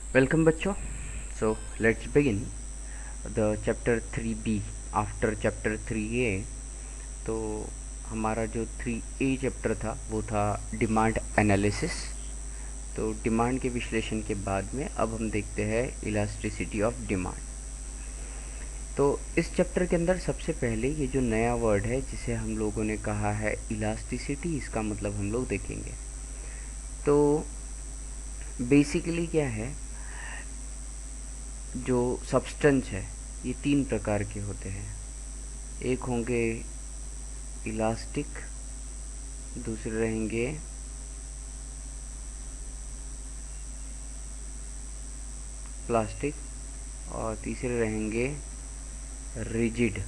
Welcome बच्चों. So let's begin the chapter 3B after chapter 3A. तो हमारा जो 3A चैप्टर था वो था डिमांड एनालिसिस. तो डिमांड के विश्लेषण के बाद में अब हम देखते हैं इलास्टिसिटी ऑफ डिमांड. तो इस चैप्टर के अंदर सबसे पहले ये जो नया वर्ड है जिसे हम लोगों ने कहा है इलास्टिसिटी, इसका मतलब हम लोग देखेंगे. तो बेसिकली क्या है, जो सब्सटेंस है ये तीन प्रकार के होते हैं. एक होंगे इलास्टिक, दूसरे रहेंगे प्लास्टिक और तीसरे रहेंगे रिजिड.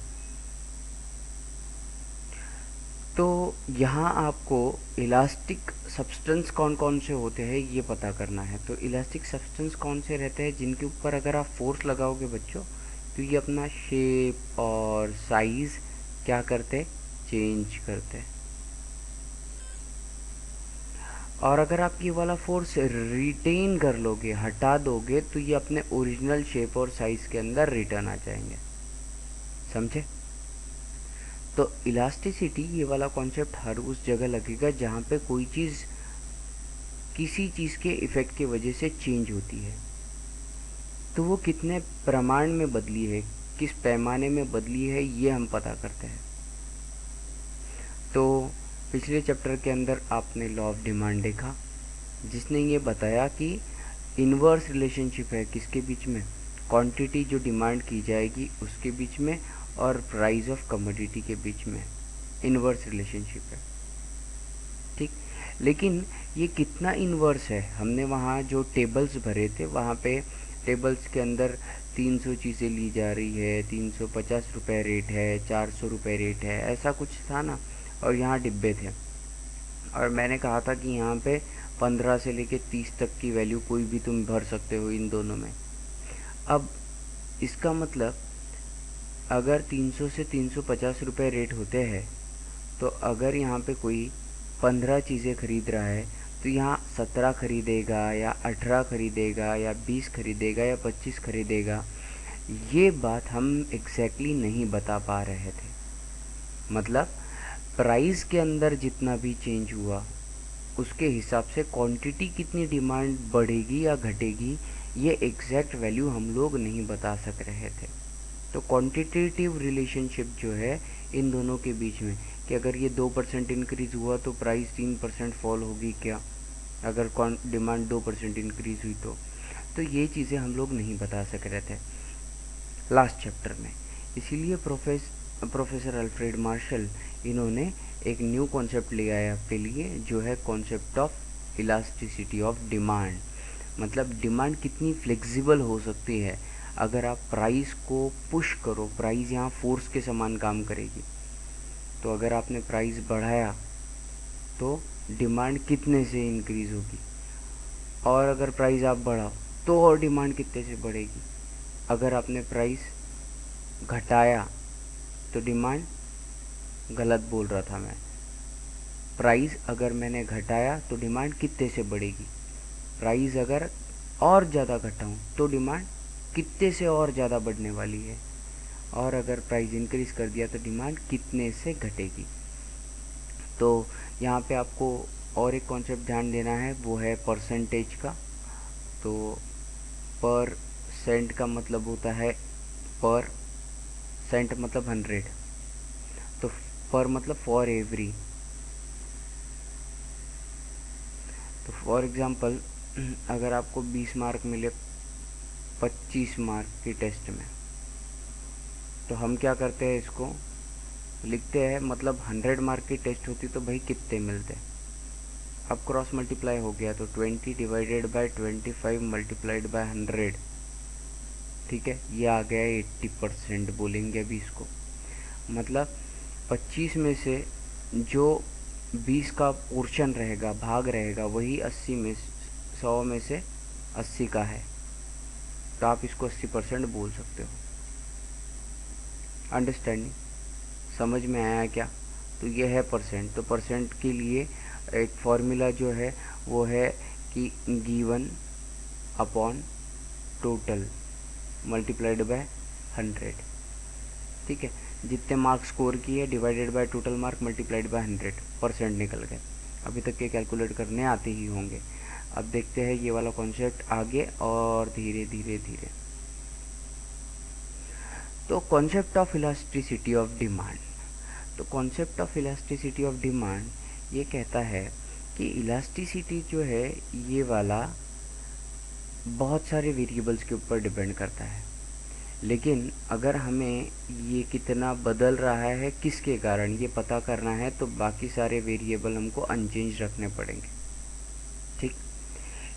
तो यहाँ आपको इलास्टिक सब्सटेंस कौन कौन से होते हैं ये पता करना है. तो इलास्टिक सब्सटेंस कौन से रहते हैं जिनके ऊपर अगर आप फोर्स लगाओगे बच्चों तो ये अपना शेप और साइज़ क्या करते, चेंज करते. और अगर आप ये वाला फोर्स रिटेन कर लोगे, हटा दोगे, तो ये अपने ओरिजिनल शेप और साइज़ के अंदर रिटर्न आ जाएंगे. समझे? तो इलास्टिसिटी ये वाला कॉन्सेप्ट हर उस जगह लगेगा जहाँ पे कोई चीज़ किसी चीज़ के इफ़ेक्ट की वजह से चेंज होती है. तो वो कितने प्रमाण में बदली है, किस पैमाने में बदली है, ये हम पता करते हैं. तो पिछले चैप्टर के अंदर आपने लॉ ऑफ डिमांड देखा जिसने ये बताया कि इन्वर्स रिलेशनशिप है किसके बीच में, क्वांटिटी जो डिमांड की जाएगी उसके बीच में और प्राइस ऑफ कमोडिटी के बीच में इन्वर्स रिलेशनशिप है. ठीक. लेकिन ये कितना इन्वर्स है, हमने वहाँ जो टेबल्स भरे थे वहाँ पे टेबल्स के अंदर 300 चीज़ें ली जा रही है, 350 रुपये रेट है, 400 रुपये रेट है, ऐसा कुछ था ना. और यहाँ डिब्बे थे और मैंने कहा था कि यहाँ पे 15 से लेके 30 तक की वैल्यू कोई भी तुम भर सकते हो इन दोनों में. अब इसका मतलब अगर 300 से 350 रुपये रेट होते हैं तो अगर यहाँ पे कोई 15 चीज़ें खरीद रहा है तो यहाँ 17 खरीदेगा या 18 खरीदेगा या 20 खरीदेगा या 25 खरीदेगा, ये बात हम एग्जैक्टली नहीं बता पा रहे थे. मतलब प्राइस के अंदर जितना भी चेंज हुआ उसके हिसाब से क्वांटिटी कितनी डिमांड बढ़ेगी या घटेगी, ये एग्जैक्ट वैल्यू हम लोग नहीं बता सक रहे थे. तो क्वांटिटेटिव रिलेशनशिप जो है इन दोनों के बीच में कि अगर ये 2% इंक्रीज़ हुआ तो प्राइस 3% फॉल होगी क्या, अगर डिमांड 2% इंक्रीज़ हुई तो ये चीज़ें हम लोग नहीं बता सक रहे थे लास्ट चैप्टर में. इसीलिए प्रोफेसर अल्फ्रेड मार्शल इन्होंने एक न्यू कॉन्सेप्ट ले आया आपके लिए जो है concept of elasticity of demand. मतलब डिमांड कितनी फ्लेक्सिबल हो सकती है अगर आप प्राइस को पुश करो. प्राइस यहाँ फोर्स के समान काम करेगी. तो अगर आपने प्राइस बढ़ाया तो डिमांड कितने से इंक्रीज़ होगी, और अगर प्राइस आप बढ़ाओ तो और डिमांड कितने से बढ़ेगी. अगर आपने प्राइस घटाया तो डिमांड, गलत बोल रहा था मैं, प्राइस अगर मैंने घटाया तो डिमांड कितने से बढ़ेगी. प्राइस अगर और ज़्यादा घटाऊँ तो डिमांड कितने से और ज़्यादा बढ़ने वाली है, और अगर प्राइस इंक्रीज़ कर दिया तो डिमांड कितने से घटेगी. तो यहाँ पे आपको और एक कॉन्सेप्ट ध्यान देना है, वो है परसेंटेज का. तो पर सेंट का मतलब होता है, पर सेंट मतलब 100, तो पर मतलब फॉर एवरी. तो फॉर एग्ज़ाम्पल अगर आपको 20 मार्क मिले 25 मार्क की टेस्ट में, तो हम क्या करते हैं, इसको लिखते हैं. मतलब 100 मार्क की टेस्ट होती तो भाई कितने मिलते. अब क्रॉस मल्टीप्लाई हो गया तो 20 डिवाइडेड बाय 25 मल्टीप्लाइड बाय 100. ठीक है, ये आ गया 80% बोलेंगे अभी इसको. मतलब 25 में से जो 20 का पोर्शन रहेगा, भाग रहेगा, वही 80 में 100 में से 80 का है. तो आप इसको 80% बोल सकते हो. अंडरस्टैंडिंग, समझ में आया क्या. तो ये है परसेंट. तो परसेंट के लिए एक फॉर्मूला जो है वो है कि given upon total multiplied by 100, ठीक है। जितने मार्क्स स्कोर किए divided by total mark multiplied by 100% निकल गए। अभी तक के कैलकुलेट करने आते ही होंगे। अब देखते हैं ये वाला कॉन्सेप्ट आगे और धीरे धीरे धीरे। तो concept of elasticity of demand, तो concept of elasticity of demand ये कहता है कि इलास्टिसिटी जो है ये वाला बहुत सारे वेरिएबल्स के ऊपर डिपेंड करता है, लेकिन अगर हमें ये कितना बदल रहा है किसके कारण ये पता करना है तो बाकी सारे वेरिएबल हमको अनचेंज रखने पड़ेंगे, ठीक।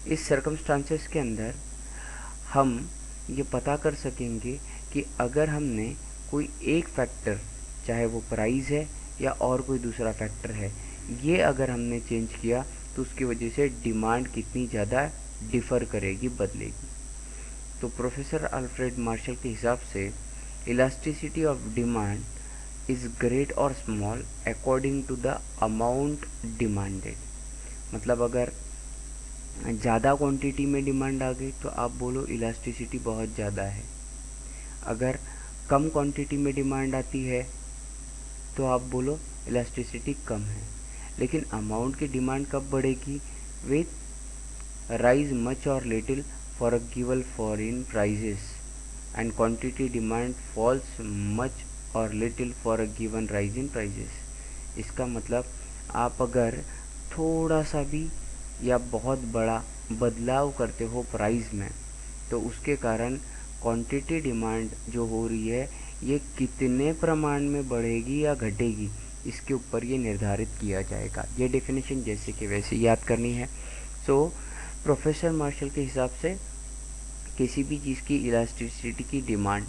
इस सर्कमस्टांसेस के अंदर हम ये पता कर सकेंगे कि अगर हमने कोई एक फैक्टर, चाहे वो प्राइस है या और कोई दूसरा फैक्टर है, ये अगर हमने चेंज किया तो उसकी वजह से डिमांड कितनी ज़्यादा डिफ़र करेगी, बदलेगी। तो प्रोफेसर अल्फ्रेड मार्शल के हिसाब से elasticity of demand is great और small according to the amount demanded. मतलब अगर ज़्यादा क्वांटिटी में डिमांड आ गई तो आप बोलो इलास्टिसिटी बहुत ज़्यादा है। अगर कम क्वांटिटी में डिमांड आती है तो आप बोलो इलास्टिसिटी कम है। लेकिन अमाउंट की डिमांड कब बढ़ेगी? विथ राइज मच और little for a given fall in prices and quantity demand falls much और little for a given rise in prices. इसका मतलब आप अगर थोड़ा सा भी या बहुत बड़ा बदलाव करते हो प्राइस में तो उसके कारण क्वांटिटी डिमांड जो हो रही है ये कितने प्रमाण में बढ़ेगी या घटेगी, इसके ऊपर ये निर्धारित किया जाएगा। ये डेफिनेशन जैसे कि वैसे याद करनी है। सो प्रोफेसर मार्शल के हिसाब से किसी भी चीज़ की इलास्टिसिटी की डिमांड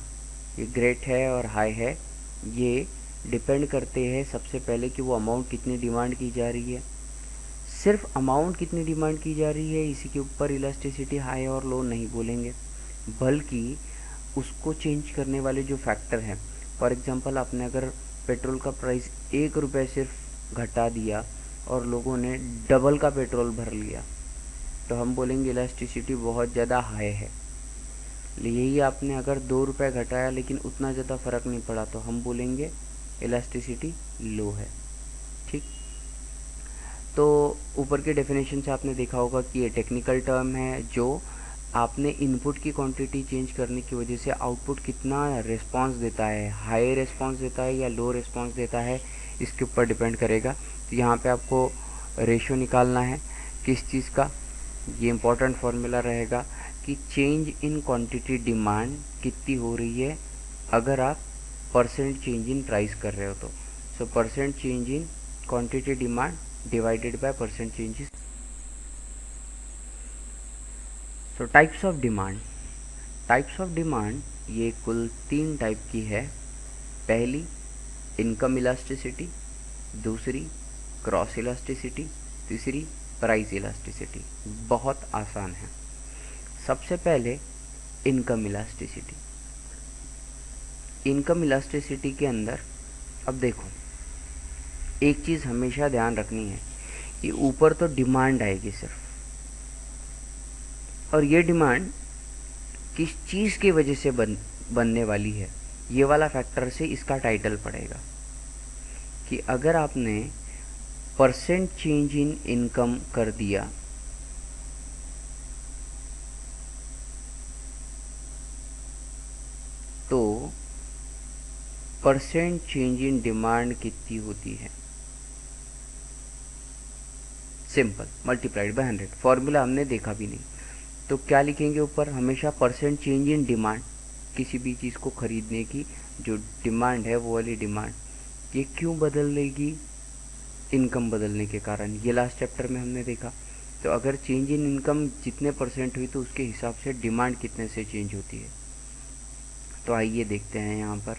ये ग्रेट है और हाई है, ये डिपेंड करते हैं सबसे पहले कि वो अमाउंट कितनी डिमांड की जा रही है। सिर्फ अमाउंट कितनी डिमांड की जा रही है इसी के ऊपर इलास्टिसिटी हाई और लो नहीं बोलेंगे, बल्कि उसको चेंज करने वाले जो फैक्टर हैं। फॉर एग्जांपल आपने अगर पेट्रोल का प्राइस 1 रुपये सिर्फ घटा दिया और लोगों ने डबल का पेट्रोल भर लिया तो हम बोलेंगे इलास्टिसिटी बहुत ज़्यादा हाई है। यही आपने अगर 2 रुपये घटाया लेकिन उतना ज़्यादा फ़र्क नहीं पड़ा तो हम बोलेंगे इलास्टिसिटी लो है, ठीक। तो ऊपर के डेफिनेशन से आपने देखा होगा कि ये टेक्निकल टर्म है जो आपने इनपुट की क्वांटिटी चेंज करने की वजह से आउटपुट कितना रिस्पांस देता है, हाई रिस्पांस देता है या लो रिस्पांस देता है, इसके ऊपर डिपेंड करेगा। तो यहाँ पे आपको रेशो निकालना है किस चीज़ का, ये इम्पोर्टेंट फार्मूला रहेगा कि चेंज इन क्वांटिटी डिमांड कितनी हो रही है अगर आप परसेंट चेंज इन प्राइस कर रहे हो तो। So percent change in quantity demand divided by percent changes. So types of demand, types of demand ये कुल 3 टाइप की है। पहली इनकम इलास्टिसिटी, दूसरी क्रॉस इलास्टिसिटी, तीसरी प्राइस इलास्टिसिटी। बहुत आसान है। सबसे पहले इनकम इलास्टिसिटी। इनकम इलास्टिसिटी के अंदर अब देखो एक चीज़ हमेशा ध्यान रखनी है कि ऊपर तो डिमांड आएगी सिर्फ, और ये डिमांड किस चीज़ की वजह से बनने वाली है, ये वाला फैक्टर से इसका टाइटल पड़ेगा कि अगर आपने परसेंट चेंज इन इनकम कर दिया तो परसेंट चेंज इन डिमांड कितनी होती है? Simple, multiplied by 100। फॉर्मूला हमने देखा भी नहीं तो क्या लिखेंगे ऊपर? हमेशा परसेंट चेंज इन डिमांड, किसी भी चीज़ को ख़रीदने की जो डिमांड है वो वाली डिमांड ये क्यों बदलेगी? इनकम बदलने के कारण। ये लास्ट चैप्टर में हमने देखा। तो अगर चेंज इन इनकम जितने परसेंट हुई तो उसके हिसाब से डिमांड कितने से चेंज होती है। तो आइए देखते हैं, यहाँ पर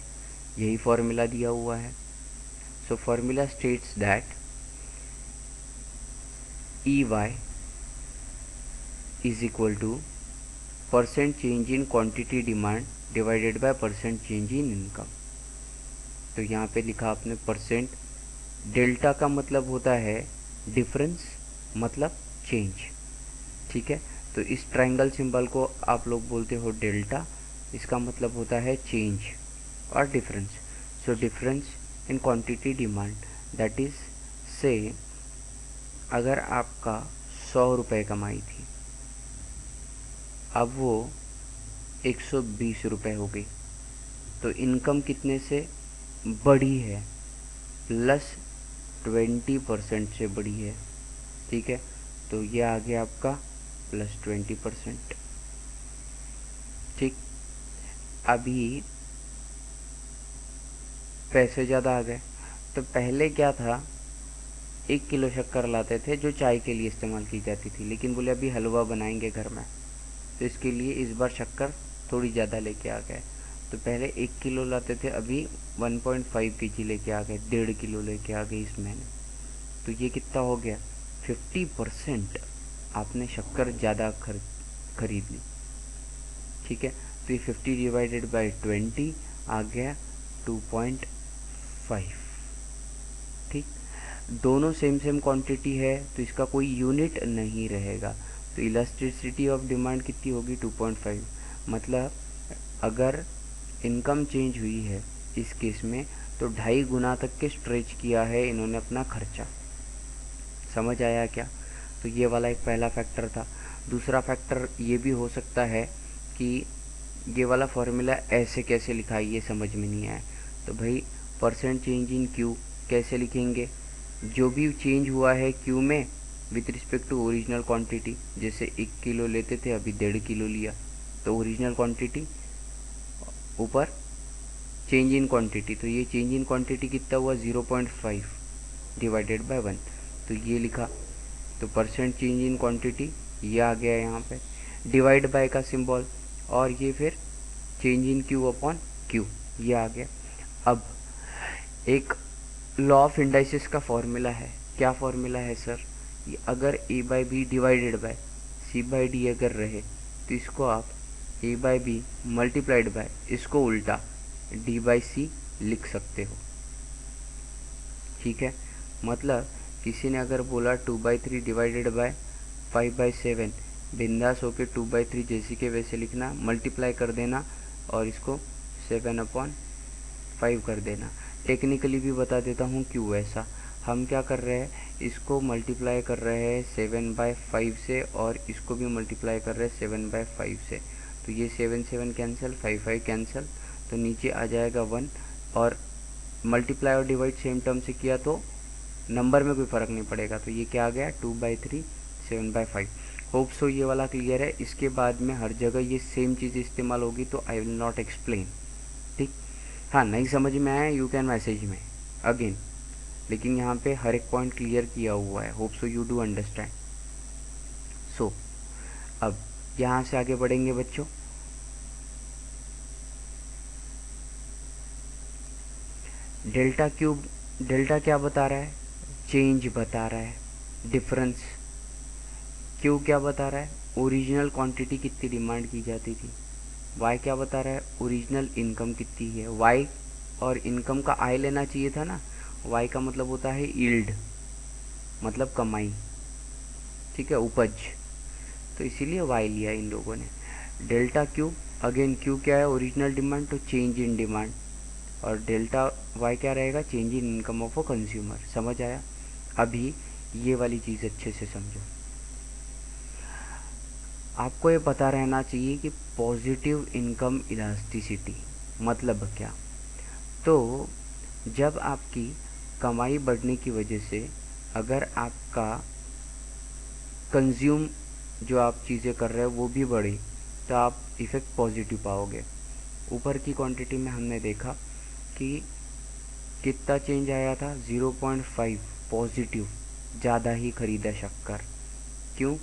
यही फॉर्मूला दिया हुआ है। So formula states that EY is equal to percent change in quantity demand divided by percent change in income. तो यहाँ पे लिखा आपने परसेंट, डेल्टा का मतलब होता है डिफरेंस, मतलब चेंज, ठीक है। तो इस ट्रायंगल सिंबल को आप लोग बोलते हो डेल्टा। इसका मतलब होता है चेंज और difference. So difference in quantity demand, that is से अगर आपका 100 रुपये कमाई थी, अब वो 120 रुपये हो गई, तो इनकम कितने से बढ़ी है? +20% से बढ़ी है। ठीक है, तो ये आ गया आपका +20%। ठीक, अभी पैसे ज़्यादा आ गए। तो पहले क्या था, 1 किलो शक्कर लाते थे जो चाय के लिए इस्तेमाल की जाती थी, लेकिन बोले अभी हलवा बनाएंगे घर में, तो इसके लिए इस बार शक्कर थोड़ी ज़्यादा लेके आ गए। तो पहले 1 किलो लाते थे, अभी 1.5 kg लेके आ गए, 1.5 किलो लेके आ गए इस महीने। तो ये कितना हो गया? 50% आपने शक्कर ज़्यादा खरीद ली। ठीक है, तो ये 50/20 आ गया 2.5। ठीक, दोनों सेम सेम क्वांटिटी है तो इसका कोई यूनिट नहीं रहेगा। तो इलास्टिसिटी ऑफ डिमांड कितनी होगी? 2.5। मतलब अगर इनकम चेंज हुई है इस केस में, तो 2.5 गुना तक के स्ट्रेच किया है इन्होंने अपना खर्चा। समझ आया क्या? तो ये वाला एक पहला फैक्टर था। दूसरा फैक्टर ये भी हो सकता है कि ये वाला फॉर्मूला ऐसे कैसे लिखा है ये समझ में नहीं आया। तो भाई परसेंट चेंज इन क्यू कैसे लिखेंगे? जो भी चेंज हुआ है क्यू में with respect to original quantity, जैसे 1 किलो लेते थे अभी 1.5 किलो लिया, तो ओरिजिनल क्वांटिटी ऊपर चेंज इन क्वांटिटी, तो ये चेंज इन क्वांटिटी कितना हुआ? 0.5 डिवाइडेड बाय 1, तो ये लिखा। तो परसेंट चेंज इन क्वांटिटी ये आ गया यहाँ पे, डिवाइड बाय का सिंबल, और ये फिर change in Q upon Q ये आ गया। अब एक लॉ ऑफ इंडाइसिस का फॉर्मूला है। क्या फॉर्मूला है सर? ये अगर A by B divided by C by D अगर रहे, तो इसको आप A by B multiplied by इसको उल्टा डी बाई सी लिख सकते हो। ठीक है, मतलब किसी ने अगर बोला 2/3 डिवाइडेड बाय 5/7, बिंदास होके 2/3 जैसे के वैसे लिखना, मल्टीप्लाई कर देना और इसको 7/5 कर देना। टेक्निकली भी बता देता हूँ क्यों ऐसा। हम क्या कर रहे हैं, इसको मल्टीप्लाई कर रहे हैं 7/5 से और इसको भी मल्टीप्लाई कर रहे हैं 7/5 से। तो ये 7 7 कैंसिल, 5 5 कैंसिल, तो नीचे आ जाएगा 1। और मल्टीप्लाई और डिवाइड सेम टर्म से किया तो नंबर में कोई फ़र्क नहीं पड़ेगा। तो ये क्या आ गया? 2/3 7/5। होप सो ये वाला क्लियर है। इसके बाद में हर जगह ये सेम चीज़ इस्तेमाल होगी, तो आई विल नॉट एक्सप्लेन। ठीक, हाँ, नहीं समझ में आया यू कैन मैसेज में अगेन, लेकिन यहाँ पे हर एक पॉइंट क्लियर किया हुआ है। Hope so you do understand. So अब यहाँ से आगे बढ़ेंगे बच्चों। डेल्टा क्यूब, डेल्टा क्या बता रहा है? चेंज बता रहा है, डिफरेंस। क्यू क्या बता रहा है? ओरिजिनल क्वांटिटी कितनी डिमांड की जाती थी। वाई क्या बता रहा है? ओरिजिनल इनकम कितनी है। वाई और इनकम का आई लेना चाहिए था ना। वाई का मतलब होता है यील्ड, मतलब कमाई। ठीक है, उपज। तो इसीलिए वाई लिया इन लोगों ने। डेल्टा क्यू, अगेन क्यू क्या है? ओरिजिनल डिमांड, तो चेंज इन डिमांड। और डेल्टा वाई क्या रहेगा? Change in income of a consumer. समझ आया? अभी ये वाली चीज़ अच्छे से समझो। आपको ये पता रहना चाहिए कि पॉजिटिव इनकम इलास्टिसिटी मतलब क्या। तो जब आपकी कमाई बढ़ने की वजह से अगर आपका कंज्यूम जो आप चीज़ें कर रहे हो वो भी बढ़ी, तो आप इफ़ेक्ट पॉजिटिव पाओगे। ऊपर की क्वांटिटी में हमने देखा कि कितना चेंज आया था? 0.5 पॉजिटिव, ज़्यादा ही खरीदा शक्कर। क्यों?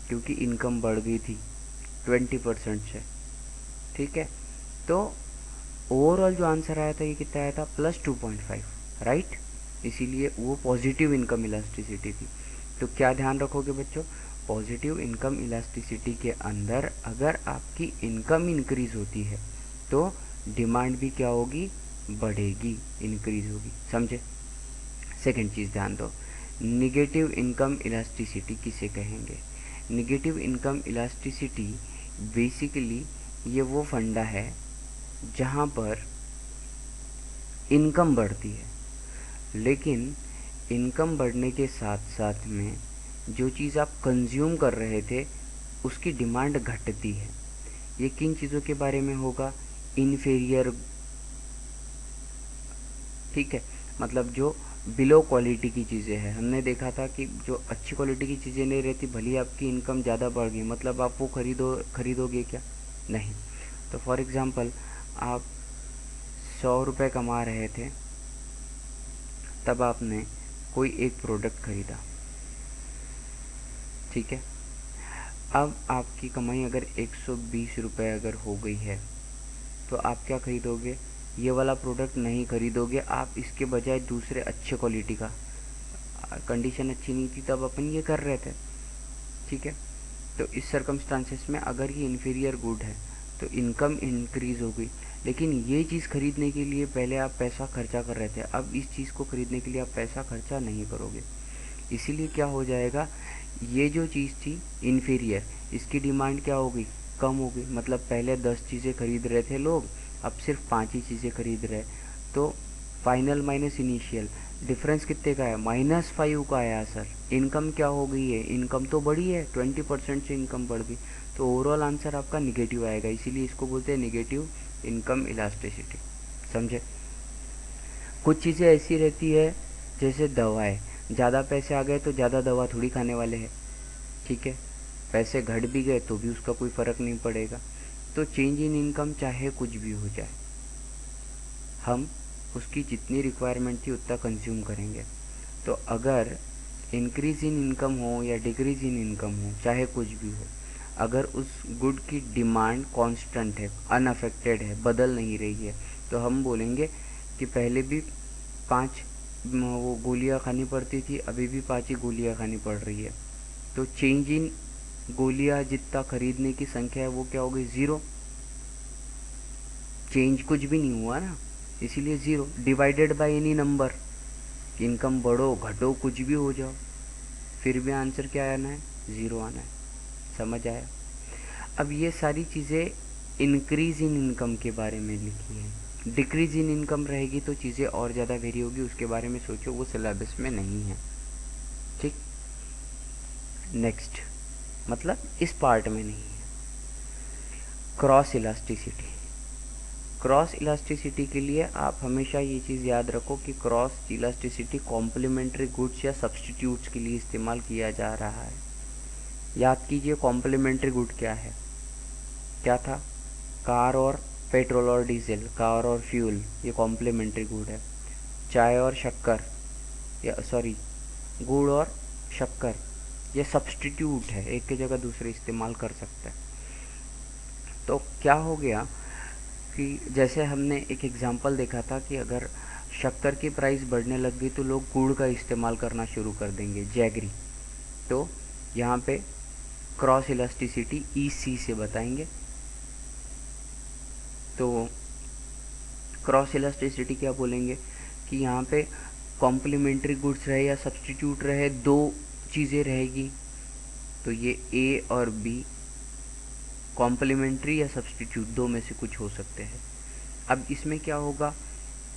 क्योंकि इनकम बढ़ गई थी 20% से। ठीक है, तो ओवरऑल जो आंसर आया था ये कितना आया था? +2.5, राइट। इसीलिए वो पॉजिटिव इनकम इलास्टिसिटी थी। तो क्या ध्यान रखोगे बच्चों? पॉजिटिव इनकम इलास्टिसिटी के अंदर अगर आपकी इनकम इंक्रीज होती है तो डिमांड भी क्या होगी? बढ़ेगी, इंक्रीज होगी। समझे? सेकंड चीज़ ध्यान दो, निगेटिव इनकम इलास्टिसिटी किसे कहेंगे? निगेटिव इनकम इलास्टिसिटी बेसिकली ये वो फंडा है जहाँ पर इनकम बढ़ती है, लेकिन इनकम बढ़ने के साथ साथ में जो चीज़ आप कंज्यूम कर रहे थे उसकी डिमांड घटती है। ये किन चीज़ों के बारे में होगा? इन्फीरियर, ठीक है, मतलब जो बिलो क्वालिटी की चीज़ें हैं। हमने देखा था कि जो अच्छी क्वालिटी की चीज़ें नहीं रहती, भले आपकी इनकम ज़्यादा बढ़ गई, मतलब आप वो खरीदोगे क्या? नहीं। तो फॉर एग्ज़ाम्पल आप 100 रुपये कमा रहे थे, तब आपने कोई एक प्रोडक्ट खरीदा, ठीक है। अब आपकी कमाई अगर 120 रुपये अगर हो गई है, तो आप क्या खरीदोगे? ये वाला प्रोडक्ट नहीं खरीदोगे, आप इसके बजाय दूसरे अच्छे क्वालिटी का, कंडीशन अच्छी नहीं थी तब अपन ये कर रहे थे, ठीक है। तो इस सर्कमस्टांसेस में अगर ये इन्फीरियर गुड है तो इनकम इंक्रीज़ हो गई, लेकिन ये चीज़ खरीदने के लिए पहले आप पैसा खर्चा कर रहे थे, अब इस चीज़ को खरीदने के लिए आप पैसा खर्चा नहीं करोगे। इसीलिए क्या हो जाएगा, ये जो चीज़ थी इन्फीरियर, इसकी डिमांड क्या हो गई? कम हो गई। मतलब पहले 10 चीज़ें खरीद रहे थे लोग, अब सिर्फ 5 ही चीज़ें खरीद रहे। तो फाइनल माइनस इनिशियल डिफरेंस कितने का है? -5 का आया सर। इनकम क्या हो गई है? इनकम तो बढ़ी है, 20% से इनकम बढ़ गई, तो ओवरऑल आंसर आपका निगेटिव आएगा। इसीलिए इसको बोलते हैं निगेटिव इनकम इलास्टिसिटी। समझे? कुछ चीज़ें ऐसी रहती है जैसे दवाएं, ज़्यादा पैसे आ गए तो ज़्यादा दवा थोड़ी खाने वाले हैं, ठीक है। पैसे घट भी गए तो भी उसका कोई फ़र्क नहीं पड़ेगा। तो चेंज इन इनकम चाहे कुछ भी हो जाए, हम उसकी जितनी रिक्वायरमेंट थी उतना कंज्यूम करेंगे। तो अगर इंक्रीज़ इन इनकम हो या डिक्रीज़ इन इनकम हो, चाहे कुछ भी हो, अगर उस गुड की डिमांड कांस्टेंट है, अनअफेक्टेड है, बदल नहीं रही है, तो हम बोलेंगे कि पहले भी 5 वो गोलियां खानी पड़ती थी, अभी भी 5 ही गोलियां खानी पड़ रही है। तो चेंज इन गोलियां जितना खरीदने की संख्या है वो क्या हो गई? ज़ीरो। चेंज कुछ भी नहीं हुआ ना, इसीलिए zero. Divided by any number, income बढ़ो घटो कुछ भी हो जाओ, फिर भी आंसर क्या आना है? ज़ीरो आना है। समझ आया? अब ये सारी चीज़ें इंक्रीज़ इन इनकम के बारे में लिखी है। डिक्रीज़ इन इनकम रहेगी तो चीज़ें और ज़्यादा वेरी होगी, उसके बारे में सोचो, वो सिलेबस में नहीं है, ठीक। नेक्स्ट, मतलब इस पार्ट में नहीं है। Cross elasticity. क्रॉस इलास्टिसिटी के लिए आप हमेशा ये चीज़ याद रखो कि क्रॉस इलास्टिसिटी कॉम्प्लीमेंट्री गुड्स या सब्स्टिट्यूट्स के लिए इस्तेमाल किया जा रहा है। याद कीजिए कॉम्प्लीमेंट्री गुड क्या है? क्या था? कार और पेट्रोल और डीजल, कार और फ्यूल, ये कॉम्प्लीमेंट्री गुड है। चाय और शक्कर, या सॉरी, गुड़ और शक्कर, ये सब्स्टिट्यूट है, एक की जगह दूसरे इस्तेमाल कर सकते हैं। तो क्या हो गया कि जैसे हमने एक एग्जांपल देखा था कि अगर शक्कर की प्राइस बढ़ने लग गई तो लोग गुड़ का इस्तेमाल करना शुरू कर देंगे, जैगरी। तो यहाँ पे क्रॉस इलास्टिसिटी EC से बताएंगे। तो क्रॉस इलास्टिसिटी क्या बोलेंगे कि यहाँ पे कॉम्प्लीमेंट्री गुड्स रहे या सब्स्टिट्यूट रहे, दो चीज़ें रहेगी, तो ये A और B कॉम्प्लीमेंट्री या सब्स्टिट्यूट दो में से कुछ हो सकते हैं। अब इसमें क्या होगा,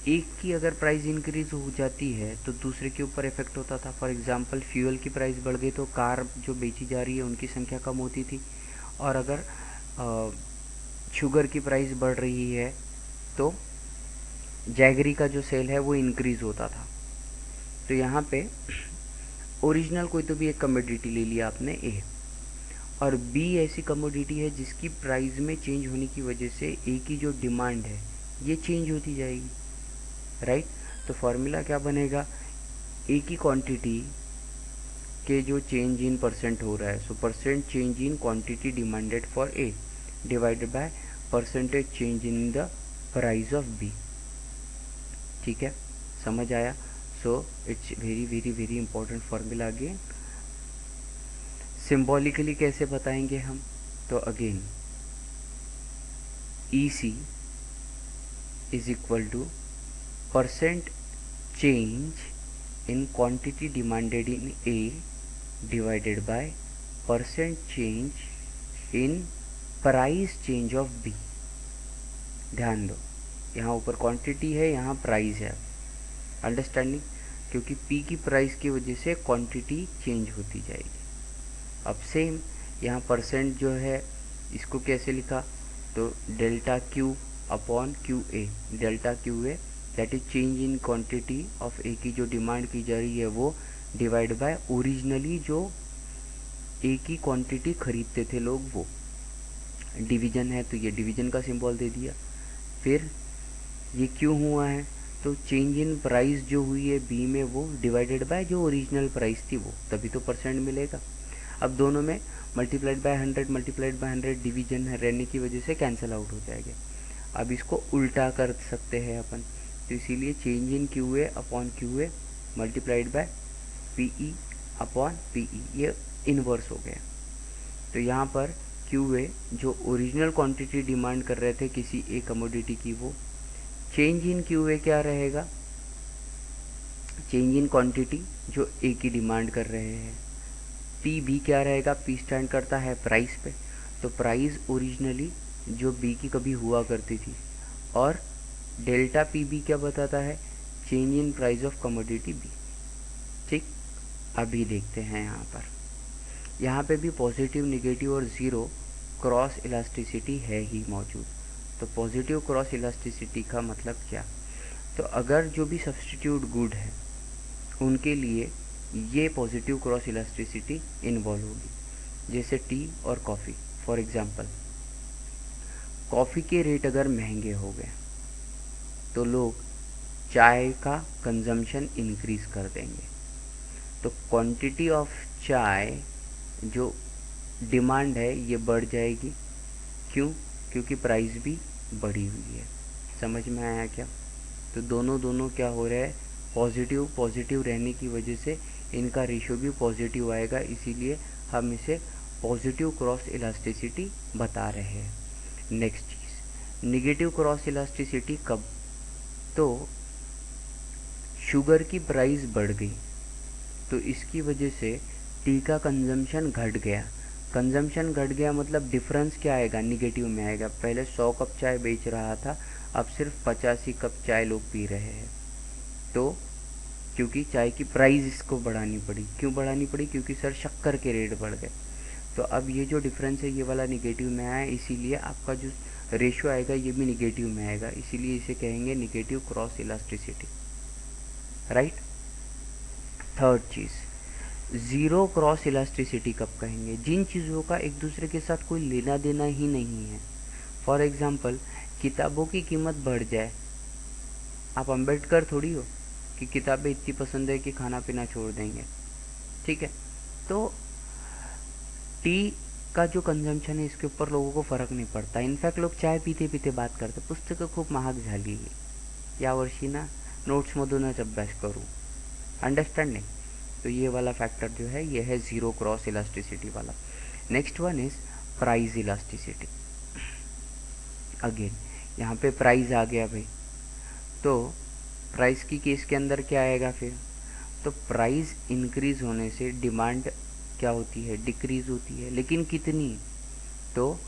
एक की अगर प्राइस इंक्रीज हो जाती है तो दूसरे के ऊपर इफेक्ट होता था। फॉर एग्जांपल फ्यूल की प्राइस बढ़ गई तो कार जो बेची जा रही है उनकी संख्या कम होती थी, और अगर शुगर की प्राइस बढ़ रही है तो जैगरी का जो सेल है वो इंक्रीज़ होता था। तो यहाँ पे ओरिजिनल कोई तो भी एक कमोडिटी ले लिया आपने ए, और बी ऐसी कमोडिटी है जिसकी प्राइस में चेंज होने की वजह से ए की जो डिमांड है ये चेंज होती जाएगी, राइट। तो फॉर्मूला क्या बनेगा, ए की क्वांटिटी के जो चेंज इन परसेंट हो रहा है, so percent change in quantity demanded for A divided by percentage change in the price of B. ठीक है, समझ आया? So it's very very very important formula. Again symbolically कैसे बताएंगे हम, तो again EC is equal to percent change in quantity demanded in A divided by percent change in price change of B. ध्यान दो, यहाँ ऊपर क्वांटिटी है, यहाँ प्राइस है। अंडरस्टैंडिंग? क्योंकि पी की प्राइस की वजह से क्वांटिटी चेंज होती जाएगी। अब सेम यहाँ परसेंट जो है इसको कैसे लिखा, तो delta Q upon Q A. Delta Q A that is change in quantity of A की जो डिमांड की जा रही है वो, डिवाइड बाय ओरिजिनली जो ए की क्वांटिटी खरीदते थे लोग वो। डिवीजन है तो ये डिवीजन का सिंबल दे दिया। फिर ये क्यों हुआ है, तो चेंज इन प्राइस जो हुई है बी में वो डिवाइडेड बाय जो ओरिजिनल प्राइस थी वो, तभी तो परसेंट मिलेगा। अब दोनों में मल्टीप्लाइड बाय 100 डिवीजन है रहने की वजह से कैंसिल आउट हो जाएगा। अब इसको उल्टा कर सकते हैं अपन, तो इसीलिए change in Q A upon Q A multiplied by P E upon P E, ये इन्वर्स हो गया। तो यहाँ पर क्यू ए जो ओरिजिनल क्वांटिटी डिमांड कर रहे थे किसी एक कमोडिटी की, वो चेंज इन क्यू ए क्या रहेगा, चेंज इन क्वांटिटी जो ए की डिमांड कर रहे हैं। पी बी क्या रहेगा, पी स्टैंड करता है प्राइस पे, तो प्राइस ओरिजिनली जो बी की कभी हुआ करती थी, और डेल्टा पी बी क्या बताता है, change in price of commodity B. ठीक, अभी देखते हैं यहाँ पे भी पॉजिटिव, निगेटिव और ज़ीरो क्रॉस इलास्टिसिटी है ही मौजूद। तो पॉजिटिव क्रॉस इलास्टिसिटी का मतलब क्या, तो अगर जो भी सब्स्टिट्यूट गुड है उनके लिए ये पॉजिटिव क्रॉस इलास्टिसिटी इन्वॉल्व होगी। जैसे टी और कॉफ़ी, फॉर एग्जांपल कॉफ़ी के रेट अगर महंगे हो गए तो लोग चाय का कंजम्पशन इंक्रीज़ कर देंगे, तो क्वांटिटी ऑफ चाय जो डिमांड है ये बढ़ जाएगी। क्यों, क्योंकि प्राइस भी बढ़ी हुई है। समझ में आया क्या? तो दोनों क्या हो रहा है, पॉजिटिव पॉजिटिव रहने की वजह से इनका रेशियो भी पॉजिटिव आएगा, इसीलिए हम इसे पॉजिटिव क्रॉस इलास्टिसिटी बता रहे हैं। नेक्स्ट चीज़, निगेटिव क्रॉस इलास्टिसिटी कब, तो शुगर की प्राइस बढ़ गई तो इसकी वजह से टी का कंजम्पशन घट गया। कंजम्पशन घट गया मतलब डिफरेंस क्या आएगा, निगेटिव में आएगा। पहले 100 कप चाय बेच रहा था, अब सिर्फ 85 कप चाय लोग पी रहे हैं। तो क्योंकि चाय की प्राइस इसको बढ़ानी पड़ी। क्यों बढ़ानी पड़ी, क्योंकि सर शक्कर के रेट बढ़ गए। तो अब ये जो डिफरेंस है ये वाला निगेटिव में आया, इसीलिए आपका जो रेशियो आएगा ये भी निगेटिव में आएगा, इसीलिए इसे कहेंगे negative cross elasticity. Right. Third चीज़, ज़ीरो क्रॉस इलास्टिसिटी कब कहेंगे, जिन चीज़ों का एक दूसरे के साथ कोई लेना देना ही नहीं है। फॉर एग्ज़ाम्पल किताबों की कीमत बढ़ जाए, आप अम्बेडकर थोड़ी हो कि किताबें इतनी पसंद है कि खाना पीना छोड़ देंगे। ठीक है, तो टी का जो कंजम्पशन है इसके ऊपर लोगों को फ़र्क नहीं पड़ता। इनफैक्ट लोग चाय पीते पीते बात करते, पुस्तकं खूप महाग झाली, यावर्षी ना नोट्समधूनच अभ्यास करू। अंडरस्टैंडिंग? तो ये वाला फैक्टर जो है ये है ज़ीरो क्रॉस इलास्टिसिटी वाला। Next one is price elasticity. Again यहाँ पे प्राइस आ गया भाई, तो प्राइस की केस के अंदर क्या आएगा फिर, तो प्राइस इंक्रीज़ होने से डिमांड क्या होती है, डिक्रीज़ होती है। लेकिन कितनी, तो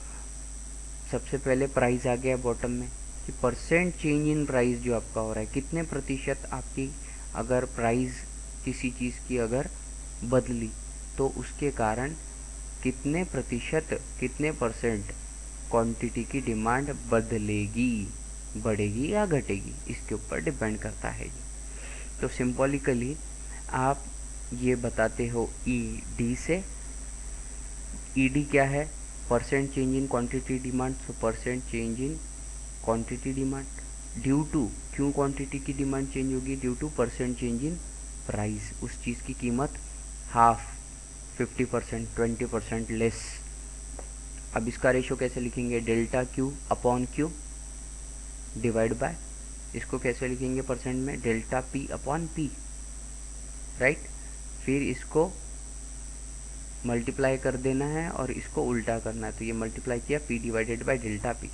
सबसे पहले प्राइस आ गया बॉटम में कि परसेंट चेंज इन प्राइस जो आपका हो रहा है, कितने प्रतिशत आपकी अगर प्राइस किसी चीज़ की अगर बदली तो उसके कारण कितने प्रतिशत, कितने परसेंट क्वांटिटी की डिमांड बदलेगी, बढ़ेगी या घटेगी, इसके ऊपर डिपेंड करता है ये। तो सिंबॉलिकली आप ये बताते हो ई डी से। ई डी क्या है, percent change in quantity demand, so percent change in quantity demand due to, क्यों क्वांटिटी की डिमांड चेंज होगी, due to percent change in price, उस चीज़ की कीमत हाफ, 50%, 20% लेस। अब इसका रेशो कैसे लिखेंगे, delta Q upon Q divide by, इसको कैसे लिखेंगे परसेंट में, delta P upon P. Right, फिर इसको मल्टीप्लाई कर देना है और इसको उल्टा करना है, तो ये मल्टीप्लाई किया P divided by delta P.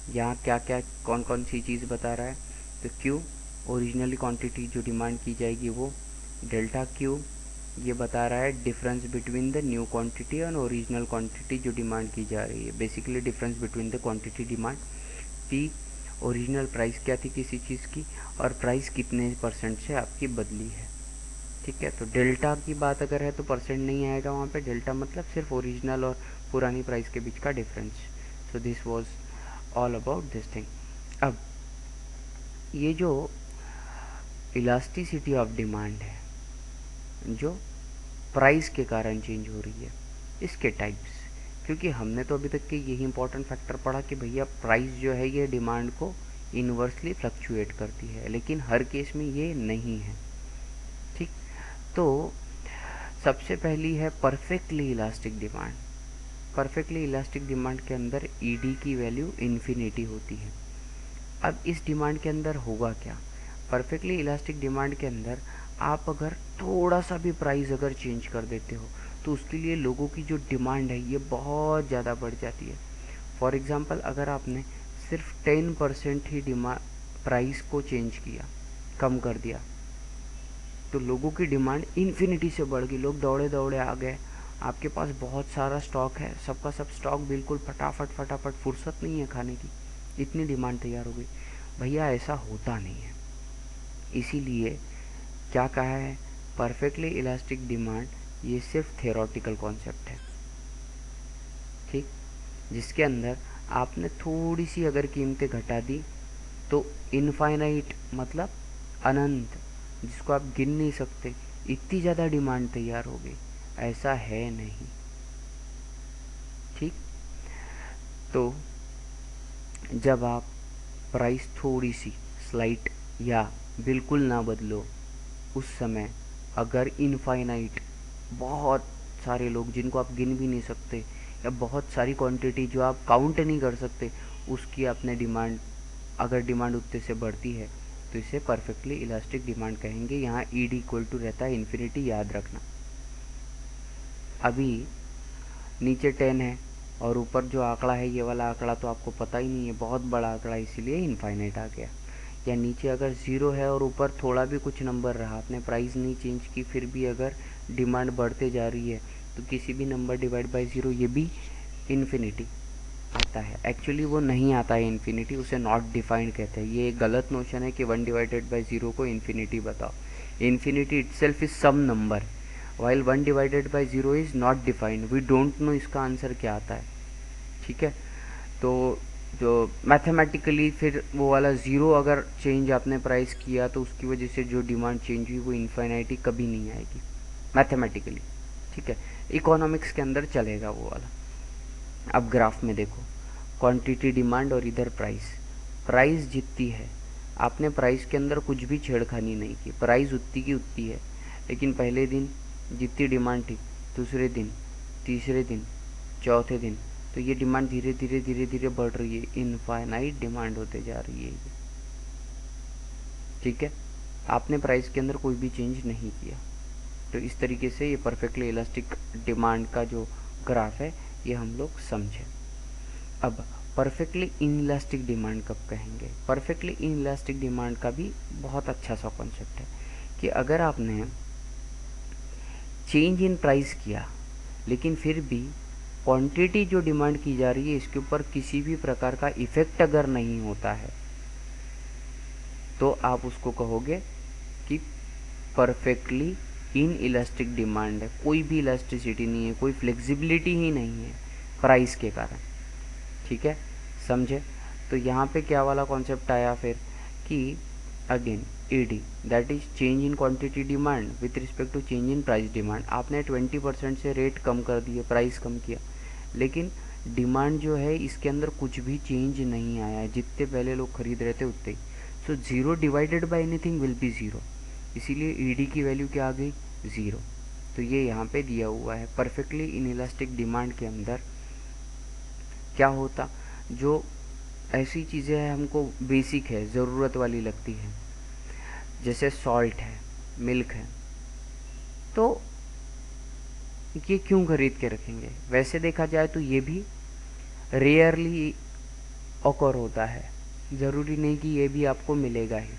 यहाँ क्या क्या कौन कौन सी चीज़ बता रहा है, तो क्यू ओरिजिनली क्वांटिटी जो डिमांड की जाएगी वो, डेल्टा क्यू ये बता रहा है difference between the new quantity और ओरिजिनल क्वांटिटी जो डिमांड की जा रही है। Basically difference between the quantity demand, P original price क्या थी किसी चीज़ की, और प्राइस कितने परसेंट से आपकी बदली है। ठीक है, तो डेल्टा की बात अगर है तो परसेंट नहीं आएगा वहाँ पे, डेल्टा मतलब सिर्फ ओरिजिनल और पुरानी प्राइस के बीच का difference. So this was all about this thing. अब ये जो इलास्टिसिटी ऑफ डिमांड है जो प्राइस के कारण चेंज हो रही है, इसके टाइप्स, क्योंकि हमने तो अभी तक के यही इंपॉर्टेंट फैक्टर पढ़ा कि भैया प्राइस जो है ये डिमांड को इन्वर्सली फ्लक्चुएट करती है, लेकिन हर केस में ये नहीं है। ठीक, तो सबसे पहली है perfectly elastic demand. Perfectly elastic demand के अंदर ईडी की वैल्यू इन्फिनिटी होती है। अब इस डिमांड के अंदर होगा क्या, परफेक्टली इलास्टिक डिमांड के अंदर आप अगर थोड़ा सा भी प्राइस अगर चेंज कर देते हो तो उसके लिए लोगों की जो डिमांड है ये बहुत ज़्यादा बढ़ जाती है। फॉर एग्ज़ाम्पल अगर आपने सिर्फ 10% ही प्राइस को चेंज किया, कम कर दिया, तो लोगों की डिमांड इन्फिनिटी से बढ़ गई, लोग दौड़े दौड़े आ गए, आपके पास बहुत सारा स्टॉक है, सबका सब स्टॉक बिल्कुल फटाफट फटाफट, फुर्सत नहीं है खाने की, इतनी डिमांड तैयार हो गई। भैया ऐसा होता नहीं है। इसीलिए क्या कहा है, परफेक्टली इलास्टिक डिमांड ये सिर्फ थ्योरेटिकल कॉन्सेप्ट है। ठीक, जिसके अंदर आपने थोड़ी सी अगर कीमतें घटा दी तो इनफाइनाइट मतलब अनंत, जिसको आप गिन नहीं सकते, इतनी ज़्यादा डिमांड तैयार हो गई, ऐसा है नहीं। ठीक, तो जब आप प्राइस थोड़ी सी स्लाइट या बिल्कुल ना बदलो, उस समय अगर इनफाइनाइट बहुत सारे लोग जिनको आप गिन भी नहीं सकते, या बहुत सारी क्वांटिटी जो आप काउंट नहीं कर सकते, उसकी आपने डिमांड, अगर डिमांड उतने से बढ़ती है तो इसे परफेक्टली इलास्टिक डिमांड कहेंगे। यहाँ ईडी इक्वल टू रहता है इन्फिनिटी, याद रखना। अभी नीचे 10 है और ऊपर जो आंकड़ा है ये वाला आंकड़ा तो आपको पता ही नहीं है, बहुत बड़ा आंकड़ा, इसीलिए इनफाइनाइट आ गया। या नीचे अगर 0 है और ऊपर थोड़ा भी कुछ नंबर रहा, आपने प्राइस नहीं चेंज की, फिर भी अगर डिमांड बढ़ते जा रही है तो किसी भी नंबर डिवाइड बाय 0 ये भी इन्फिनिटी आता है। एक्चुअली वो नहीं आता है इन्फिनिटी, उसे नॉट डिफाइंड कहते हैं। ये एक गलत नोशन है कि 1 डिवाइडेड बाय 0 को इन्फिनिटी बताओ। Infinity itself is some number, while 1 divided by 0 is not defined. We don't know इसका आंसर क्या आता है। ठीक है, तो जो मैथमेटिकली फिर वो वाला 0 अगर चेंज आपने प्राइस किया तो उसकी वजह से जो डिमांड चेंज हुई वो इन्फिनिटी कभी नहीं आएगी मैथमेटिकली। ठीक है, इकोनॉमिक्स के अंदर चलेगा वो वाला। अब ग्राफ में देखो, क्वांटिटी डिमांड और इधर प्राइस। प्राइस जितनी है, आपने प्राइस के अंदर कुछ भी छेड़खानी नहीं की, प्राइस उतनी की उतनी है, लेकिन पहले दिन जितनी डिमांड थी, दूसरे दिन, तीसरे दिन, चौथे दिन, तो ये डिमांड धीरे धीरे धीरे धीरे बढ़ रही है, इनफाइनाइट डिमांड होते जा रही है ये। ठीक है, आपने प्राइस के अंदर कोई भी चेंज नहीं किया। तो इस तरीके से ये परफेक्टली इलास्टिक डिमांड का जो ग्राफ है ये हम लोग समझे। अब परफेक्टली इनइलास्टिक डिमांड कब कहेंगे। परफेक्टली इनइलास्टिक डिमांड का भी बहुत अच्छा सा कॉन्सेप्ट है कि अगर आपने चेंज इन प्राइस किया लेकिन फिर भी क्वांटिटी जो डिमांड की जा रही है इसके ऊपर किसी भी प्रकार का इफेक्ट अगर नहीं होता है तो आप उसको कहोगे कि परफेक्टली इन इलास्टिक डिमांड है। कोई भी इलास्टिसिटी नहीं है, कोई फ्लेक्सिबिलिटी ही नहीं है प्राइस के कारण। ठीक है, समझे। तो यहाँ पे क्या वाला कॉन्सेप्ट आया फिर कि again ED that is change in quantity demand with respect to change in price demand. आपने 20% से रेट कम कर दिए, प्राइस कम किया, लेकिन डिमांड जो है इसके अंदर कुछ भी चेंज नहीं आया है, जितने पहले लोग खरीद रहे थे उतने ही। सो 0 divided by anything will be 0, इसीलिए ईडी की वैल्यू क्या आ गई, 0। तो ये यहाँ पे दिया हुआ है। परफेक्टली इनइलास्टिक डिमांड के अंदर क्या होता, जो ऐसी चीज़ें हैं हमको बेसिक है, ज़रूरत वाली लगती है, जैसे सॉल्ट है, मिल्क है, तो ये क्यों खरीद के रखेंगे। वैसे देखा जाए तो ये भी रेयरली ऑकर होता है, ज़रूरी नहीं कि ये भी आपको मिलेगा ही।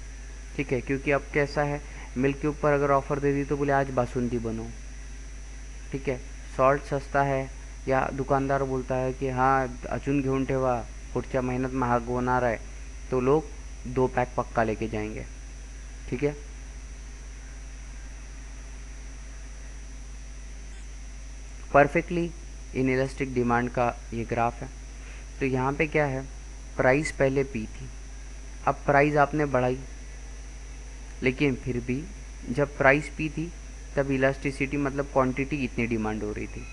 ठीक है, क्योंकि अब कैसा है, मिल्क के ऊपर अगर ऑफ़र दे दी तो बोले आज बासुंदी बनो, ठीक है, सॉल्ट सस्ता है, या दुकानदार बोलता है कि हाँ अजून घेऊन ठेवा, पुढच्या महिन्यात महाग होणार आहे, तो लोग 2 पैक पक्का लेके जाएंगे। ठीक है, परफेक्टली इन इलास्टिक डिमांड का ये ग्राफ है। तो यहाँ पे क्या है, प्राइस पहले पी थी, अब प्राइस आपने बढ़ाई, लेकिन फिर भी जब प्राइस पी थी तब इलास्टिसिटी मतलब क्वांटिटी इतनी डिमांड हो रही थी।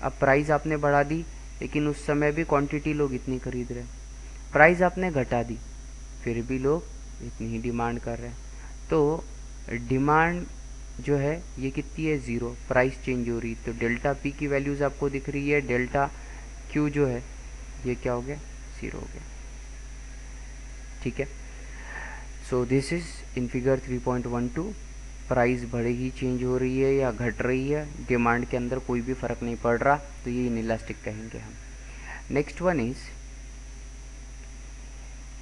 अब प्राइस आपने बढ़ा दी, लेकिन उस समय भी क्वांटिटी लोग इतनी खरीद रहे। प्राइस आपने घटा दी, फिर भी लोग इतनी ही डिमांड कर रहे हैं। तो डिमांड जो है ये कितनी है, ज़ीरो, प्राइस चेंज हो रही, तो डेल्टा पी की वैल्यूज़ आपको दिख रही है, डेल्टा क्यू जो है ये क्या हो गया, ज़ीरो हो गया। ठीक है, so this is in figure 3.12, price बढ़े ही चेंज हो रही है या घट रही है, डिमांड के अंदर कोई भी फ़र्क नहीं पड़ रहा, तो ये इनइलास्टिक कहेंगे हम। Next one is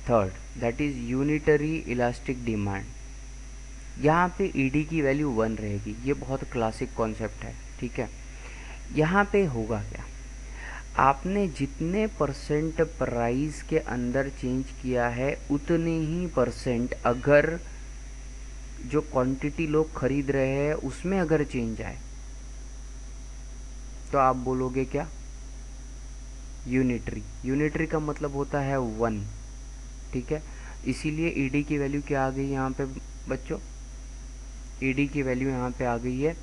third, that is unitary elastic demand. यहाँ पे ईडी की वैल्यू 1 रहेगी, ये बहुत क्लासिक कॉन्सेप्ट है। ठीक है, यहाँ पे होगा क्या, आपने जितने परसेंट प्राइस के अंदर चेंज किया है उतने ही परसेंट अगर जो क्वांटिटी लोग खरीद रहे हैं उसमें अगर चेंज आए तो आप बोलोगे क्या, यूनिटरी। यूनिटरी का मतलब होता है 1। ठीक है, इसीलिए ईडी की वैल्यू क्या आ गई यहाँ पे बच्चों, ईडी की वैल्यू यहाँ पे आ गई है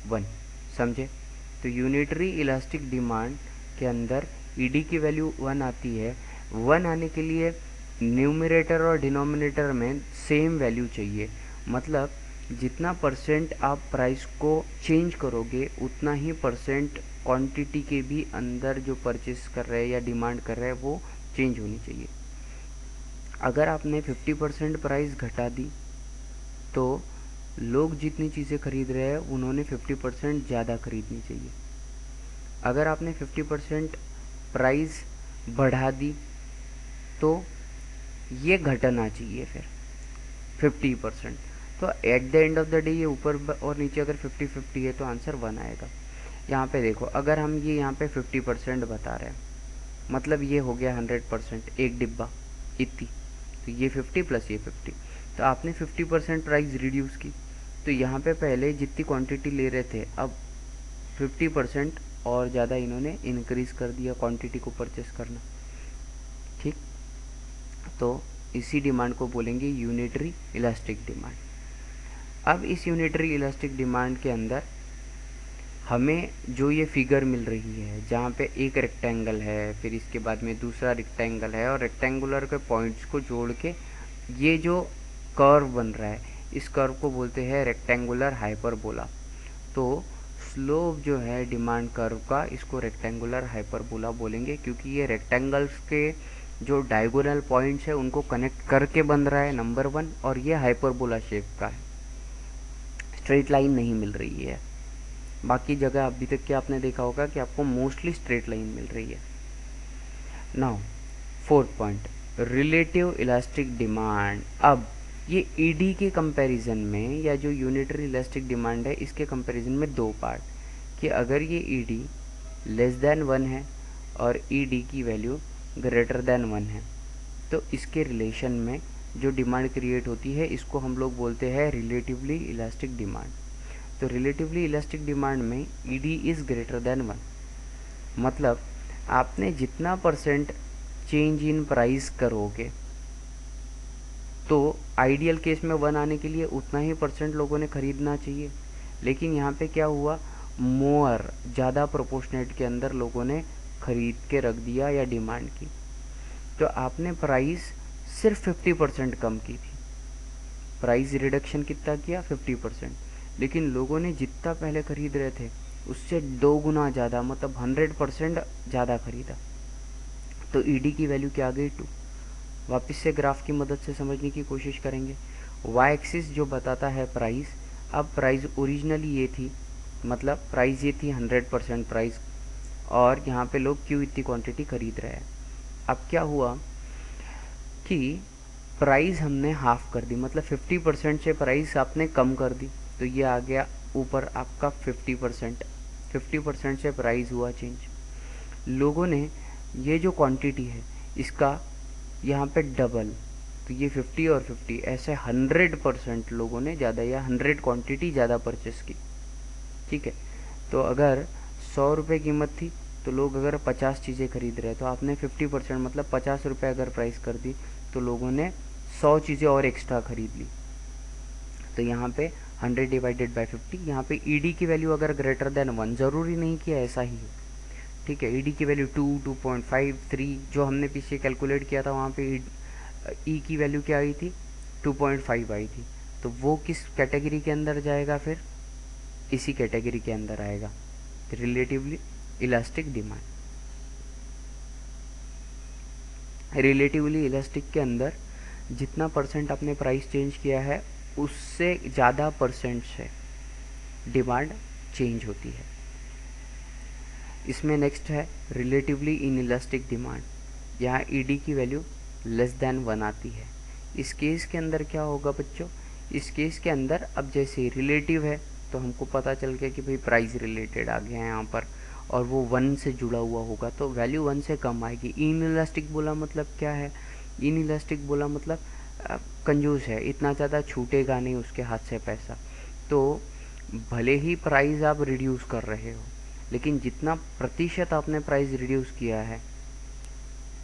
1। समझे, तो यूनिटरी इलास्टिक डिमांड के अंदर ईडी की वैल्यू 1 आती है। 1 आने के लिए न्यूमरेटर और डिनोमिनेटर में सेम वैल्यू चाहिए, मतलब जितना परसेंट आप प्राइस को चेंज करोगे उतना ही परसेंट क्वांटिटी के भी अंदर जो परचेस कर रहे हैं या डिमांड कर रहे हैं वो चेंज होनी चाहिए। अगर आपने 50% प्राइस घटा दी तो लोग जितनी चीज़ें खरीद रहे हैं उन्होंने 50% ज़्यादा खरीदनी चाहिए। अगर आपने 50% प्राइस बढ़ा दी तो ये घटना चाहिए फिर 50%। तो at the end of the day ये ऊपर और नीचे अगर 50-50 है तो आंसर 1 आएगा। यहाँ पे देखो, अगर हम ये यहाँ पे 50% बता रहे हैं मतलब ये हो गया 100%, एक डिब्बा इतनी, तो ये 50 प्लस ये 50, तो आपने 50% प्राइस रिड्यूस की, तो यहाँ पे पहले जितनी क्वांटिटी ले रहे थे अब 50% और ज़्यादा इन्होंने इंक्रीज़ कर दिया क्वांटिटी को परचेस करना। ठीक, तो इसी डिमांड को बोलेंगे यूनिटरी इलास्टिक डिमांड। अब इस यूनिटरी इलास्टिक डिमांड के अंदर हमें जो ये फिगर मिल रही है जहाँ पे एक रेक्टेंगल है, फिर इसके बाद में दूसरा रेक्टेंगल है, और रेक्टेंगुलर के पॉइंट्स को जोड़ के ये जो कर्व बन रहा है इस कर्व को बोलते हैं रेक्टेंगुलर हाइपरबोला। तो स्लोप जो है डिमांड कर्व का इसको रेक्टेंगुलर हाइपरबोला बोलेंगे, क्योंकि ये रेक्टेंगल्स के जो डायगोनल पॉइंट्स है उनको कनेक्ट करके बन रहा है, नंबर 1, और ये हाइपरबोला शेप का है, स्ट्रेट लाइन नहीं मिल रही है। बाकी जगह अभी तक क्या आपने देखा होगा कि आपको मोस्टली स्ट्रेट लाइन मिल रही है। Now 4th point, relative elastic demand. अब ये ईडी के कंपैरिजन में या जो यूनिटरी इलास्टिक डिमांड है इसके कंपैरिजन में 2 पार्ट, कि अगर ये ईडी लेस देन 1 है और ईडी की वैल्यू ग्रेटर देन 1 है तो इसके रिलेशन में जो डिमांड क्रिएट होती है इसको हम लोग बोलते हैं रिलेटिवली इलास्टिक डिमांड। तो रिलेटिवली इलास्टिक डिमांड में ईडी इज़ ग्रेटर देन 1, मतलब आपने जितना परसेंट चेंज इन प्राइस करोगे तो आइडियल केस में 1 आने के लिए उतना ही परसेंट लोगों ने खरीदना चाहिए, लेकिन यहाँ पे क्या हुआ, मोर ज़्यादा प्रोपोर्शनेट के अंदर लोगों ने खरीद के रख दिया या डिमांड की, तो आपने प्राइस सिर्फ 50% कम की थी। प्राइस रिडक्शन कितना किया, 50%, लेकिन लोगों ने जितना पहले खरीद रहे थे उससे 2 गुना ज़्यादा, मतलब 100% ज़्यादा खरीदा, तो ईडी की वैल्यू क्या आ गई, 2। वापस से ग्राफ की मदद से समझने की कोशिश करेंगे। वाई एक्सिस जो बताता है प्राइस, अब प्राइस ओरिजिनली ये थी, मतलब प्राइस ये थी 100% प्राइस, और यहाँ पे लोग क्यों इतनी क्वांटिटी खरीद रहे हैं। अब क्या हुआ कि प्राइस हमने हाफ कर दी, मतलब 50% से प्राइस आपने कम कर दी, तो ये आ गया ऊपर आपका 50%, 50% से प्राइस हुआ चेंज। लोगों ने ये जो क्वांटिटी है इसका यहाँ पे डबल, तो ये 50 और 50 ऐसे 100% लोगों ने ज़्यादा या 100 क्वांटिटी ज़्यादा परचेस की। ठीक है, तो अगर 100 रुपये कीमत थी तो लोग अगर 50 चीज़ें खरीद रहे हैं तो आपने 50% मतलब 50 रुपये अगर प्राइस कर दी तो लोगों ने 100 चीज़ें और एक्स्ट्रा खरीद ली। तो यहाँ पे 100 डिवाइडेड बाई 50, यहाँ पे ईडी की वैल्यू अगर ग्रेटर देन 1, ज़रूरी नहीं कि ऐसा ही हो। ठीक है, ईडी की वैल्यू 2, 2.5, 3 जो हमने पीछे कैलकुलेट किया था वहाँ पे ई की वैल्यू क्या आई थी, 2.5 आई थी। तो वो किस कैटेगरी के अंदर जाएगा, फिर इसी कैटेगरी के अंदर आएगा, relatively elastic demand. Relatively elastic के अंदर जितना परसेंट आपने प्राइस चेंज किया है उससे ज़्यादा परसेंट से डिमांड चेंज होती है। इसमें नेक्स्ट है रिलेटिवली इनइलास्टिक डिमांड। यहाँ ईडी की वैल्यू लेस देन 1 आती है। इस केस के अंदर क्या होगा बच्चों, इस केस के अंदर अब जैसे रिलेटिव है तो हमको पता चल गया कि भाई प्राइस रिलेटेड आ गया है यहाँ पर, और वो 1 से जुड़ा हुआ होगा तो वैल्यू 1 से कम आएगी। इनइलास्टिक बोला मतलब क्या है, इनइलास्टिक बोला मतलब कंजूस है, इतना ज़्यादा छूटेगा नहीं उसके हाथ से पैसा। तो भले ही प्राइस आप रिड्यूस कर रहे हो लेकिन जितना प्रतिशत आपने प्राइस रिड्यूस किया है,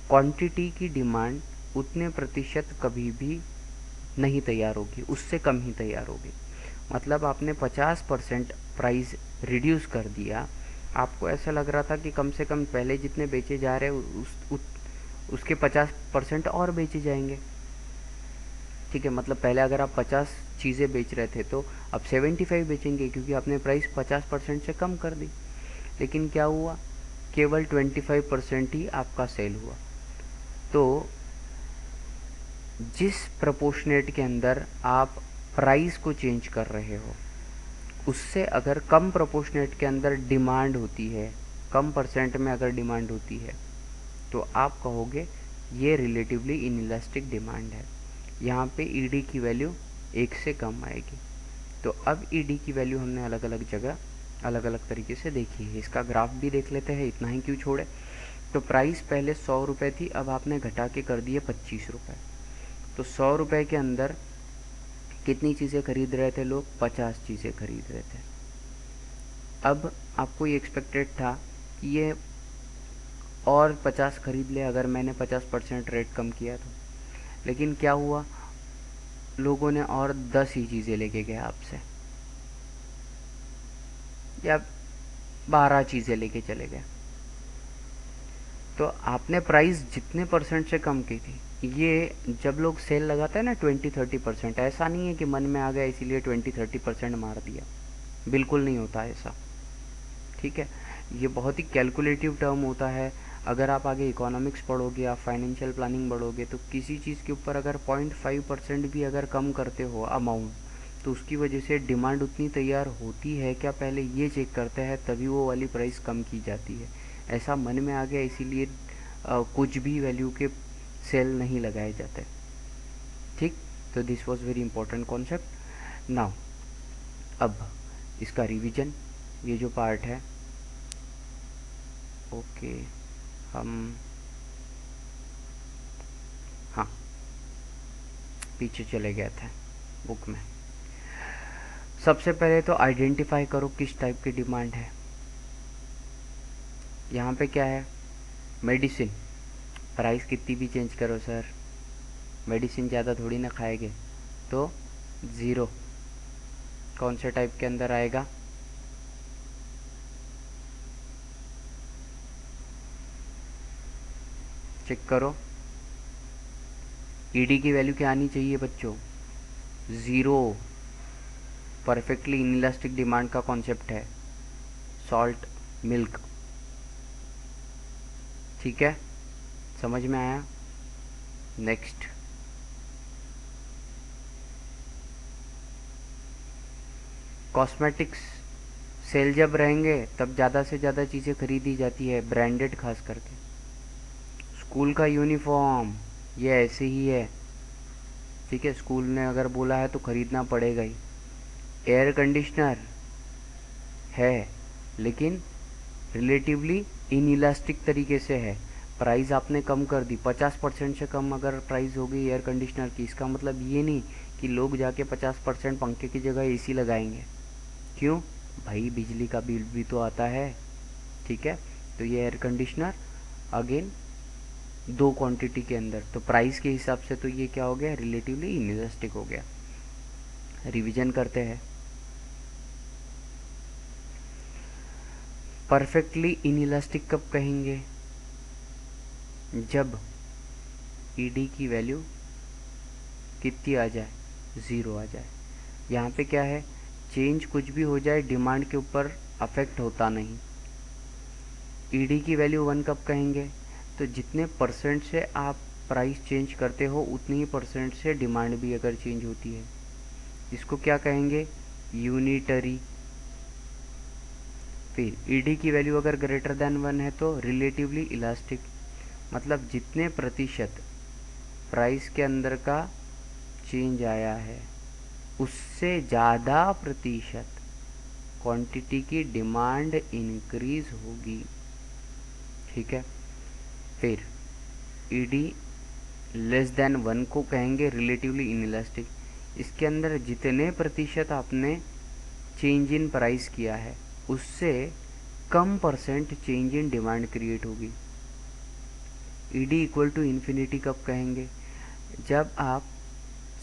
क्वांटिटी की डिमांड उतने प्रतिशत कभी भी नहीं तैयार होगी, उससे कम ही तैयार होगी। मतलब आपने 50% प्राइस रिड्यूस कर दिया, आपको ऐसा लग रहा था कि कम से कम पहले जितने बेचे जा रहे उसके 50% और बेचे जाएंगे। ठीक है, मतलब पहले अगर आप 50 चीज़ें बेच रहे थे तो अब 75 बेचेंगे क्योंकि आपने प्राइस 50% से कम कर दी। लेकिन क्या हुआ, केवल 25% ही आपका सेल हुआ। तो जिस प्रोपोर्शनेट के अंदर आप प्राइस को चेंज कर रहे हो उससे अगर कम प्रोपोर्शनेट के अंदर डिमांड होती है, कम परसेंट में अगर डिमांड होती है तो आप कहोगे ये रिलेटिवली इनइलास्टिक डिमांड है। यहाँ पे ईडी की वैल्यू 1 से कम आएगी। तो अब ईडी की वैल्यू हमने अलग अलग जगह अलग अलग तरीके से देखी है, इसका ग्राफ भी देख लेते हैं, इतना ही क्यों छोड़े। तो प्राइस पहले 100 रुपये थी, अब आपने घटा के कर दिए 25 रुपये। तो 100 रुपये के अंदर कितनी चीज़ें खरीद रहे थे लोग, 50 चीज़ें खरीद रहे थे। अब आपको ये एक्सपेक्टेड था कि ये और 50 खरीद ले अगर मैंने 50% रेट कम किया तो, लेकिन क्या हुआ, लोगों ने और 10 ही चीज़ें लेके गए आपसे, या 12 चीज़ें लेके चले गए। तो आपने प्राइस जितने परसेंट से कम की थी, ये जब लोग सेल लगाते हैं ना 20-30%, ऐसा नहीं है कि मन में आ गया इसीलिए 20-30% मार दिया, बिल्कुल नहीं होता ऐसा। ठीक है, ये बहुत ही कैलकुलेटिव टर्म होता है। अगर आप आगे इकोनॉमिक्स पढ़ोगे, आप फाइनेंशियल प्लानिंग पढ़ोगे तो किसी चीज़ के ऊपर अगर 0.5% भी अगर कम करते हो अमाउंट तो उसकी वजह से डिमांड उतनी तैयार होती है क्या, पहले ये चेक करते हैं तभी वो वाली प्राइस कम की जाती है। ऐसा मन में आ गया इसीलिए कुछ भी वैल्यू के सेल नहीं लगाए जाते। ठीक, तो this was very important concept. Now अब इसका रिवीजन, ये जो पार्ट है, ओके हम हाँ पीछे चले गए थे बुक में। सबसे पहले तो आइडेंटिफाई करो किस टाइप की डिमांड है। यहाँ पे क्या है, मेडिसिन, प्राइस कितनी भी चेंज करो सर, मेडिसिन ज़्यादा थोड़ी ना खाएंगे, तो ज़ीरो कौन से टाइप के अंदर आएगा, चेक करो। ईडी की वैल्यू क्या आनी चाहिए बच्चों, ज़ीरो। परफेक्टली इनइलास्टिक डिमांड का कॉन्सेप्ट है, सॉल्ट, मिल्क। ठीक है, समझ में आया। नेक्स्ट, कॉस्मेटिक्स सेल जब रहेंगे तब ज़्यादा से ज़्यादा चीज़ें खरीदी जाती है, ब्रांडेड खास करके। स्कूल का यूनिफॉर्म ये ऐसे ही है, ठीक है, स्कूल ने अगर बोला है तो ख़रीदना पड़ेगा ही। एयर कंडीशनर है, लेकिन रिलेटिवली इनइलास्टिक तरीके से है। प्राइस आपने कम कर दी, 50% से कम अगर प्राइस होगी एयर कंडीशनर की, इसका मतलब ये नहीं कि लोग जाके 50% पंखे की जगह एसी लगाएंगे। क्यों भाई, बिजली का बिल भी तो आता है। ठीक है, तो ये एयर कंडीशनर अगेन दो क्वांटिटी के अंदर, तो प्राइस के हिसाब से तो ये क्या हो गया, रिलेटिवली इनइलास्टिक हो गया। रिवीजन करते हैं। परफेक्टली इनइलास्टिक कब कहेंगे, जब ईडी की वैल्यू कितनी आ जाए, ज़ीरो आ जाए। यहाँ पे क्या है, चेंज कुछ भी हो जाए डिमांड के ऊपर अफेक्ट होता नहीं। ईडी की वैल्यू 1 कब कहेंगे, तो जितने परसेंट से आप प्राइस चेंज करते हो उतनी ही परसेंट से डिमांड भी अगर चेंज होती है, इसको क्या कहेंगे, यूनिटरी। फिर ईडी की वैल्यू अगर ग्रेटर देन 1 है तो रिलेटिवली इलास्टिक, मतलब जितने प्रतिशत प्राइस के अंदर का चेंज आया है उससे ज़्यादा प्रतिशत क्वांटिटी की डिमांड इंक्रीज होगी। ठीक है, फिर ईडी लेस देन 1 को कहेंगे रिलेटिवली इनइलास्टिक। इसके अंदर जितने प्रतिशत आपने चेंज इन प्राइस किया है उससे कम percent change in demand create होगी। ईडी इक्वल टू इन्फिनिटी कब कहेंगे, जब आप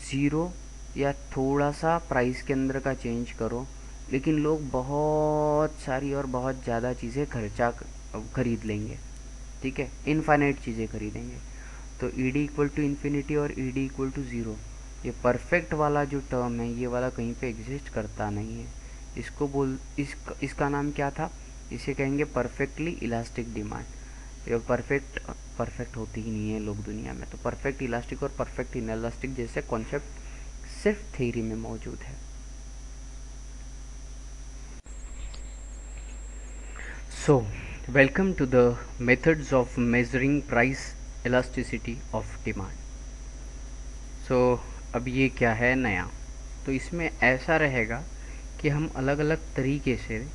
ज़ीरो या थोड़ा सा प्राइस के अंदर का चेंज करो लेकिन लोग बहुत सारी और बहुत ज़्यादा चीज़ें खरीद लेंगे। ठीक है, इनफाइनाइट चीज़ें खरीदेंगे। तो ईडी इक्वल टू इन्फिनिटी और ईडी इक्वल टू ज़ीरो, ये परफेक्ट वाला जो टर्म है ये वाला कहीं पे एग्जिस्ट करता नहीं है। इसका नाम क्या था, इसे कहेंगे परफेक्टली इलास्टिक डिमांड। ये परफेक्ट होती ही नहीं है लोग दुनिया में, तो परफेक्ट इलास्टिक और परफेक्ट इनइलास्टिक जैसे कॉन्सेप्ट सिर्फ थ्योरी में मौजूद है। So welcome to the methods of measuring price elasticity of demand. So अब ये क्या है नया, तो इसमें ऐसा रहेगा कि हम अलग अलग तरीके से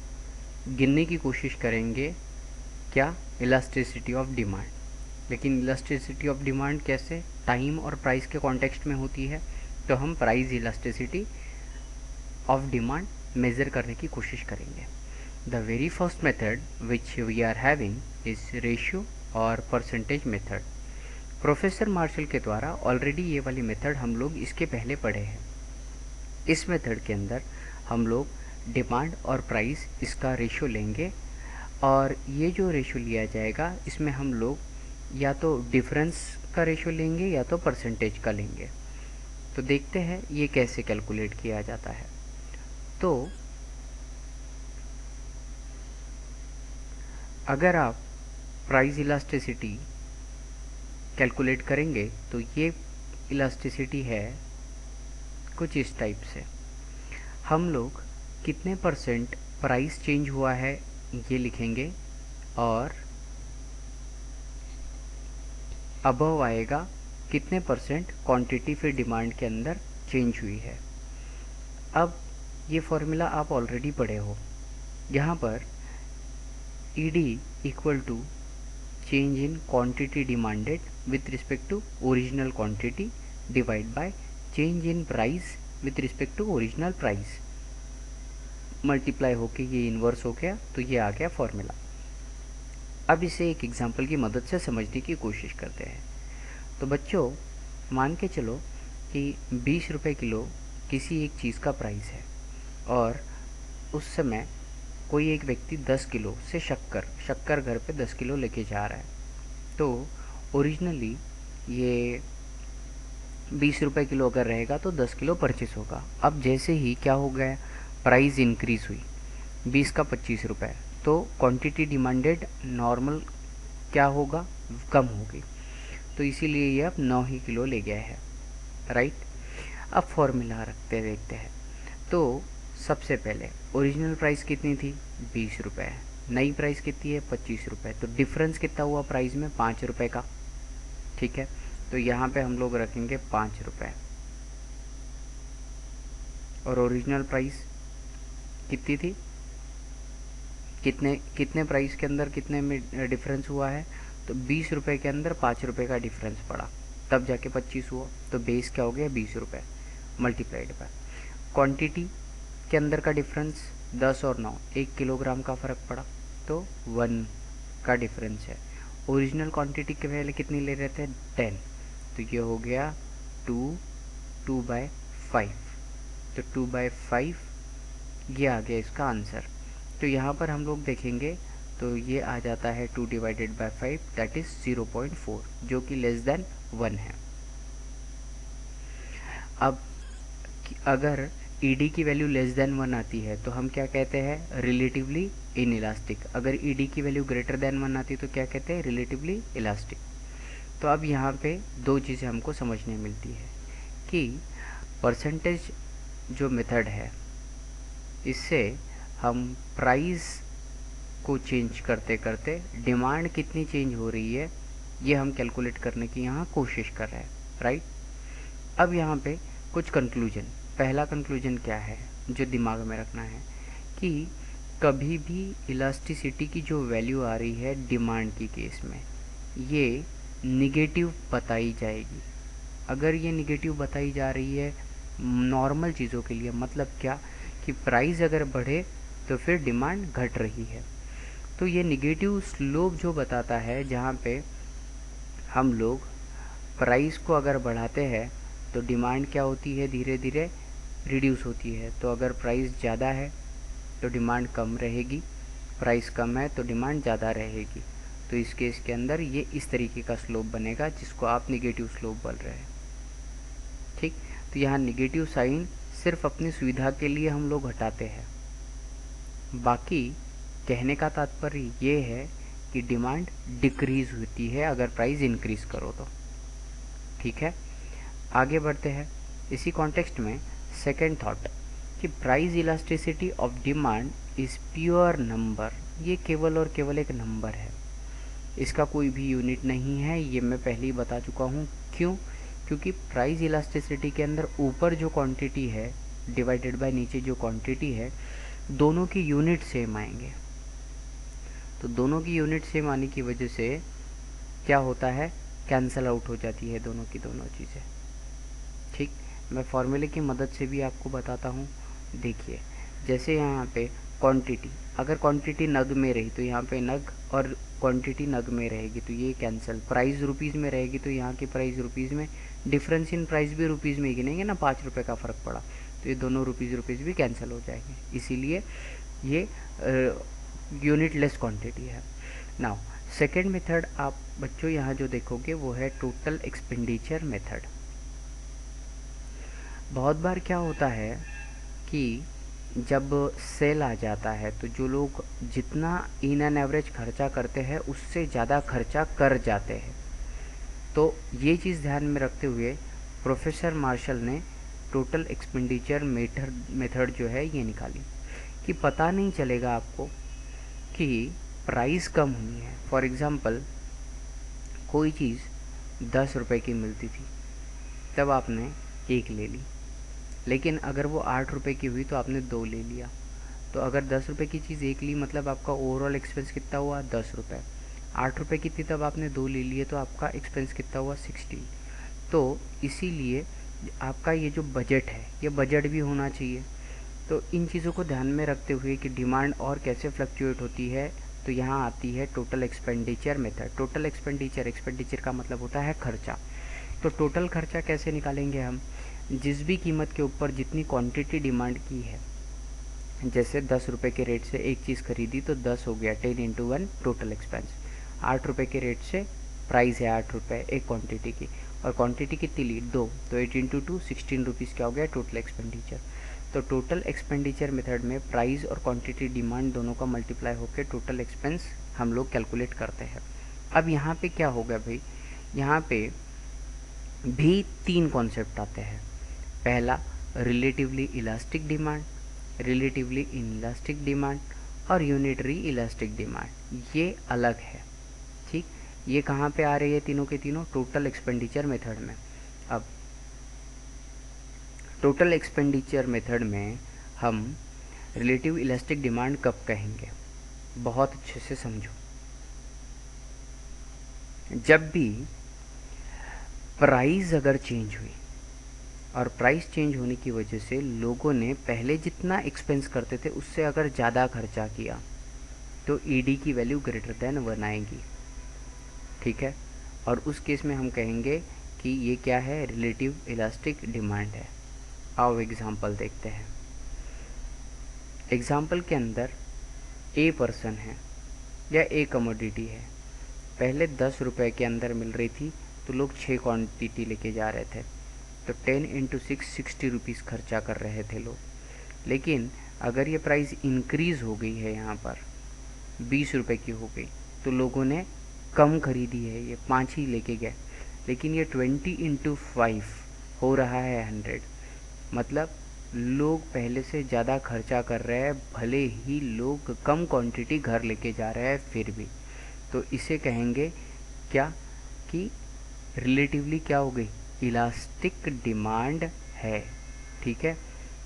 गिनने की कोशिश करेंगे क्या, इलास्टिसिटी ऑफ डिमांड। लेकिन इलास्टिसिटी ऑफ डिमांड कैसे, टाइम और प्राइस के कॉन्टेक्स्ट में होती है, तो हम price elasticity of demand measure करने की कोशिश करेंगे। The very first method which we are having is ratio और परसेंटेज मेथड। प्रोफेसर मार्शल के द्वारा ऑलरेडी ये वाली मेथड हम लोग इसके पहले पढ़े हैं। इस मेथड के अंदर हम लोग डिमांड और प्राइस इसका रेशियो लेंगे, और ये जो रेशियो लिया जाएगा इसमें हम लोग या तो डिफरेंस का रेशियो लेंगे या तो परसेंटेज का लेंगे। तो देखते हैं ये कैसे कैलकुलेट किया जाता है। तो अगर आप प्राइस इलास्टिसिटी कैलकुलेट करेंगे तो ये इलास्टिसिटी है कुछ इस टाइप से। हम लोग कितने परसेंट प्राइस चेंज हुआ है ये लिखेंगे, और अबव आएगा कितने परसेंट क्वांटिटी फिर डिमांड के अंदर चेंज हुई है। अब ये फॉर्मूला आप ऑलरेडी पढ़े हो। यहाँ पर ED equal to change in quantity demanded with respect to original quantity divide by change in price with respect to original price, multiply होके ये इन्वर्स हो गया, तो ये आ गया फॉर्मूला। अब इसे एक एग्जांपल की मदद से समझने की कोशिश करते हैं। तो बच्चों मान के चलो कि 20 रुपये किलो किसी एक चीज़ का प्राइस है, और उस समय कोई एक व्यक्ति 10 किलो से शक्कर घर पे 10 किलो लेके जा रहा है। तो ओरिजिनली ये 20 रुपये किलो अगर रहेगा तो 10 किलो परचेस होगा। अब जैसे ही क्या हो गया, प्राइस इंक्रीज़ हुई 20 का 25 रुपये, तो क्वांटिटी डिमांडेड नॉर्मल क्या होगा, कम होगी। तो इसीलिए ये अब 9 ही किलो ले गया है, राइट। अब फॉर्मूला रखते देखते हैं। तो सबसे पहले ओरिजिनल प्राइस कितनी थी, 20 रुपये, नई प्राइस कितनी है, 25 रुपये। तो डिफरेंस कितना हुआ प्राइस में, 5 रुपये का। ठीक है, तो यहाँ पे हम लोग रखेंगे 5 रुपये, और ओरिजिनल प्राइस कितनी थी, कितने कितने प्राइस के अंदर कितने में डिफरेंस हुआ है, तो 20 रुपये के अंदर 5 रुपये का डिफरेंस पड़ा, तब जाके 25 हुआ। तो बेस क्या हो गया, 20 रुपये मल्टीप्लाइड बाय क्वांटिटी के अंदर का डिफरेंस 10 और 9, 1 किलोग्राम का फ़र्क पड़ा, तो 1 का डिफरेंस है। ओरिजिनल क्वांटिटी के पहले कितनी ले रहे थे, 10, तो ये हो गया 2/5, तो 2/5 ये आ गया इसका आंसर। तो यहाँ पर हम लोग देखेंगे तो ये आ जाता है 2/5 दैट इज़ 0.4, जो कि लेस देन 1 है। अब अगर ईडी की वैल्यू लेस देन 1 आती है तो हम क्या कहते हैं, रिलेटिवली इनइलास्टिक। अगर ईडी की वैल्यू ग्रेटर देन 1 आती है तो क्या कहते हैं, रिलेटिवली इलास्टिक। तो अब यहाँ पे दो चीज़ें हमको समझने मिलती है कि परसेंटेज जो मेथड है, इससे हम प्राइस को चेंज करते करते डिमांड कितनी चेंज हो रही है ये हम कैलकुलेट करने की यहाँ कोशिश कर रहे हैं, राइट। अब यहाँ पे कुछ कंक्लूजन। पहला कंक्लूजन क्या है जो दिमाग में रखना है कि कभी भी इलास्टिसिटी की जो वैल्यू आ रही है डिमांड की केस में, ये निगेटिव बताई जाएगी। अगर ये निगेटिव बताई जा रही है नॉर्मल चीज़ों के लिए, मतलब क्या कि प्राइस अगर बढ़े तो फिर डिमांड घट रही है, तो ये निगेटिव स्लोप जो बताता है, जहाँ पे हम लोग प्राइस को अगर बढ़ाते हैं तो डिमांड क्या होती है, धीरे धीरे रिड्यूस होती है। तो अगर प्राइस ज़्यादा है तो डिमांड कम रहेगी, प्राइस कम है तो डिमांड ज़्यादा रहेगी। तो इस केस के अंदर ये इस तरीके का स्लोप बनेगा जिसको आप निगेटिव स्लोप बोल रहे हैं, ठीक। तो यहाँ निगेटिव साइन सिर्फ अपनी सुविधा के लिए हम लोग हटाते हैं। बाकी कहने का तात्पर्य ये है कि डिमांड डिक्रीज होती है अगर प्राइस इंक्रीज करो तो, ठीक है। आगे बढ़ते हैं इसी कॉन्टेक्स्ट में। सेकेंड थॉट कि price elasticity of demand is pure number, ये केवल और केवल एक नंबर है, इसका कोई भी यूनिट नहीं है। ये मैं पहले ही बता चुका हूँ। क्यों? क्योंकि प्राइस इलास्टिसिटी के अंदर ऊपर जो क्वांटिटी है डिवाइडेड बाय नीचे जो क्वांटिटी है, दोनों की यूनिट सेम आएंगे। तो दोनों की यूनिट सेम आने की वजह से क्या होता है, कैंसल आउट हो जाती है दोनों की दोनों चीज़ें, ठीक। मैं फॉर्मूले की मदद से भी आपको बताता हूँ। देखिए जैसे यहाँ पे क्वांटिटी, अगर क्वांटिटी नग में रही तो यहाँ पे नग, और क्वांटिटी नग में रहेगी तो ये कैंसिल। प्राइस रुपीज़ में रहेगी तो यहाँ की प्राइस रुपीज़ में, डिफरेंस इन प्राइस भी रुपीज़ में ही गिनेंगे ना, 5 रुपये का फ़र्क पड़ा तो ये दोनों रुपीज़ भी कैंसिल हो जाएंगे, इसीलिए ये यूनिट लेस क्वांटिटी है। नाउ सेकेंड मेथड आप बच्चों यहाँ जो देखोगे वो है टोटल एक्सपेंडिचर मेथड। बहुत बार क्या होता है कि जब सेल आ जाता है तो जो लोग जितना इन एन एवरेज खर्चा करते हैं उससे ज़्यादा खर्चा कर जाते हैं। तो ये चीज़ ध्यान में रखते हुए प्रोफेसर मार्शल ने टोटल एक्सपेंडिचर मेथड जो है ये निकाली कि पता नहीं चलेगा आपको कि प्राइस कम हुई है। फॉर एग्ज़ाम्पल कोई चीज़ 10 रुपए की मिलती थी, तब आपने एक ले ली, लेकिन अगर वो 8 रुपए की हुई तो आपने 2 ले लिया। तो अगर 10 रुपए की चीज़ एक ली, मतलब आपका ओवरऑल एक्सपेंस कितना हुआ, 10 रुपये। 8 रुपए की थी तब आपने 2 ले लिए तो आपका एक्सपेंस कितना हुआ, 60। तो इसीलिए आपका ये जो बजट है ये बजट भी होना चाहिए। तो इन चीज़ों को ध्यान में रखते हुए कि डिमांड और कैसे फ्लक्चुएट होती है, तो यहाँ आती है total expenditure method. Total expenditure का मतलब होता है खर्चा। तो टोटल खर्चा कैसे निकालेंगे हम, जिस भी कीमत के ऊपर जितनी क्वांटिटी डिमांड की है, जैसे 10 रुपये के रेट से एक चीज़ खरीदी तो 10 हो गया, 10 इंटू 1 टोटल एक्सपेंस। 8 रुपये के रेट से प्राइस है 8 रुपये एक क्वांटिटी की, और क्वांटिटी कितनी ली, 2, तो 8 इंटू 2 16 रुपीज़ क्या हो गया, टोटल एक्सपेंडिचर। तो टोटल एक्सपेंडिचर मेथड में प्राइस और क्वांटिटी डिमांड दोनों का मल्टीप्लाई होकर टोटल एक्सपेंस हम लोग कैलकुलेट करते हैं। अब यहाँ पे क्या होगा भाई, यहाँ पे भी 3 कॉन्सेप्ट आते हैं। पहला relatively elastic demand, relatively inelastic demand और यूनिटरी इलास्टिक डिमांड, ये अलग है, ठीक। ये कहाँ पे आ रही है तीनों के तीनों, टोटल एक्सपेंडिचर मेथड में। अब टोटल एक्सपेंडिचर मेथड में हम रिलेटिव इलास्टिक डिमांड कब कहेंगे, बहुत अच्छे से समझो। जब भी प्राइस अगर चेंज हुई और प्राइस चेंज होने की वजह से लोगों ने पहले जितना एक्सपेंस करते थे उससे अगर ज़्यादा खर्चा किया तो ईडी की वैल्यू ग्रेटर देन 1 आएगी। ठीक है, और उस केस में हम कहेंगे कि ये क्या है, रिलेटिव इलास्टिक डिमांड है। आओ एग्जांपल देखते हैं। एग्जांपल के अंदर ए पर्सन है या ए कमोडिटी है, पहले 10 रुपये के अंदर मिल रही थी तो लोग 6 क्वांटिटी लेके जा रहे थे, तो 10 इंटू 6 60 रुपीज़ खर्चा कर रहे थे लोग। लेकिन अगर ये प्राइस इंक्रीज़ हो गई है, यहाँ पर 20 रुपये की हो गई, तो लोगों ने कम खरीदी है, ये 5 ही लेके गए। लेकिन ये 20 इंटू 5 हो रहा है 100, मतलब लोग पहले से ज़्यादा खर्चा कर रहे हैं, भले ही लोग कम क्वांटिटी घर लेके जा रहे हैं फिर भी। तो इसे कहेंगे क्या कि रिलेटिवली क्या हो गई, इलास्टिक डिमांड है। ठीक है,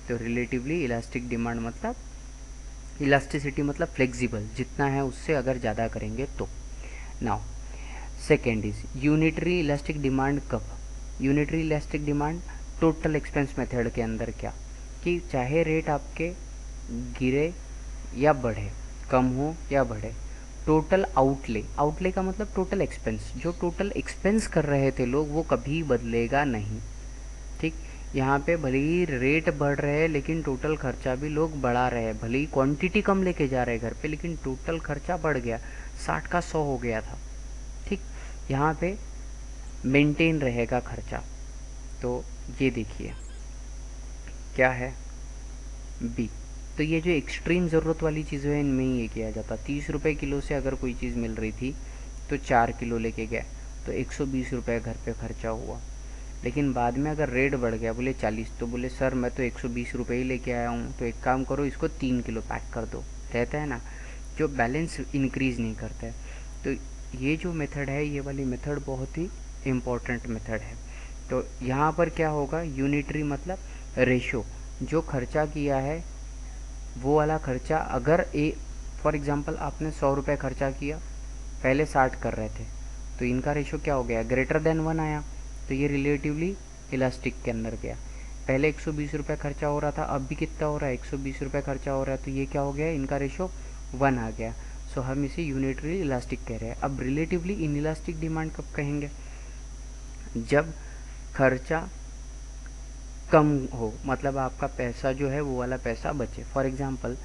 तो रिलेटिवली इलास्टिक डिमांड मतलब इलास्टिसिटी मतलब फ्लेक्सिबल, जितना है उससे अगर ज़्यादा करेंगे तो। Now second is unitary elastic demand. कब unitary elastic demand, total expense method के अंदर क्या, कि चाहे रेट आपके गिरे या बढ़े, कम हो या बढ़े, टोटल आउटले, आउटले का मतलब टोटल एक्सपेंस, जो टोटल एक्सपेंस कर रहे थे लोग वो कभी बदलेगा नहीं। ठीक, यहाँ पे भले ही रेट बढ़ रहे हैं लेकिन टोटल खर्चा भी लोग बढ़ा रहे हैं, भले ही क्वांटिटी कम लेके जा रहे हैं घर पे लेकिन टोटल खर्चा बढ़ गया, 60 का 100 हो गया था। ठीक, यहाँ पे मेंटेन रहेगा खर्चा। तो ये देखिए क्या है, बी। तो ये जो एक्सट्रीम ज़रूरत वाली चीज़ें हैं इनमें ही ये किया जाता। 30 रुपये किलो से अगर कोई चीज़ मिल रही थी तो 4 किलो लेके गए तो 120 रुपये घर पे खर्चा हुआ। लेकिन बाद में अगर रेट बढ़ गया, बोले 40, तो बोले सर मैं तो 120 रुपये ही लेके आया हूँ, तो एक काम करो इसको 3 किलो पैक कर दो। रहता है ना, जो बैलेंस इंक्रीज़ नहीं करता है। तो ये जो मेथड है, ये वाली मेथड बहुत ही इम्पोर्टेंट मेथड है। तो यहाँ पर क्या होगा, यूनिटरी मतलब रेशो, जो खर्चा किया है वो वाला खर्चा, अगर फॉर एग्ज़ाम्पल आपने 100 रुपये खर्चा किया, पहले 60 कर रहे थे, तो इनका रेशो क्या हो गया, ग्रेटर देन 1 आया, तो ये रिलेटिवली इलास्टिक के अंदर गया। पहले 120 रुपये खर्चा हो रहा था, अब भी कितना हो रहा है, 120 रुपये खर्चा हो रहा है, तो ये क्या हो गया, इनका रेशो 1 आ गया। सो हम इसे यूनिटरी इलास्टिक कह रहे हैं। अब रिलेटिवली इन इलास्टिक डिमांड कब कहेंगे, जब खर्चा कम हो, मतलब आपका पैसा जो है वो वाला पैसा बचे। फॉर एग्ज़ाम्पल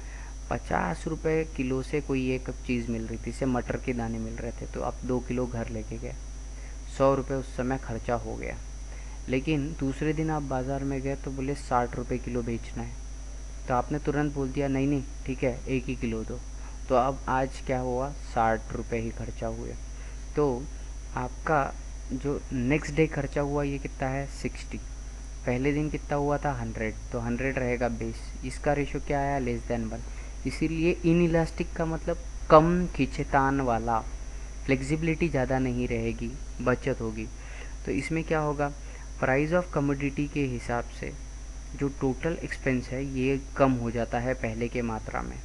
50 रुपये किलो से कोई एक चीज़ मिल रही थी, जैसे मटर के दाने मिल रहे थे, तो आप 2 किलो घर लेके गए, 100 रुपये उस समय खर्चा हो गया। लेकिन दूसरे दिन आप बाज़ार में गए तो बोले 60 रुपये किलो बेचना है, तो आपने तुरंत बोल दिया नहीं नहीं ठीक है 1 ही किलो दो, तो अब आज क्या हुआ, 60 रुपये ही खर्चा हुए। तो आपका जो नेक्स्ट डे खर्चा हुआ ये कितना है, 60। पहले दिन कितना हुआ था, 100, तो 100 रहेगा बेस, इसका रेशो क्या आया, लेस देन 1। इसीलिए इन इलास्टिक का मतलब कम खींचतान वाला, फ्लेक्सिबिलिटी ज़्यादा नहीं रहेगी, बचत होगी। तो इसमें क्या होगा, प्राइस ऑफ कमोडिटी के हिसाब से जो टोटल एक्सपेंस है ये कम हो जाता है पहले के मात्रा में।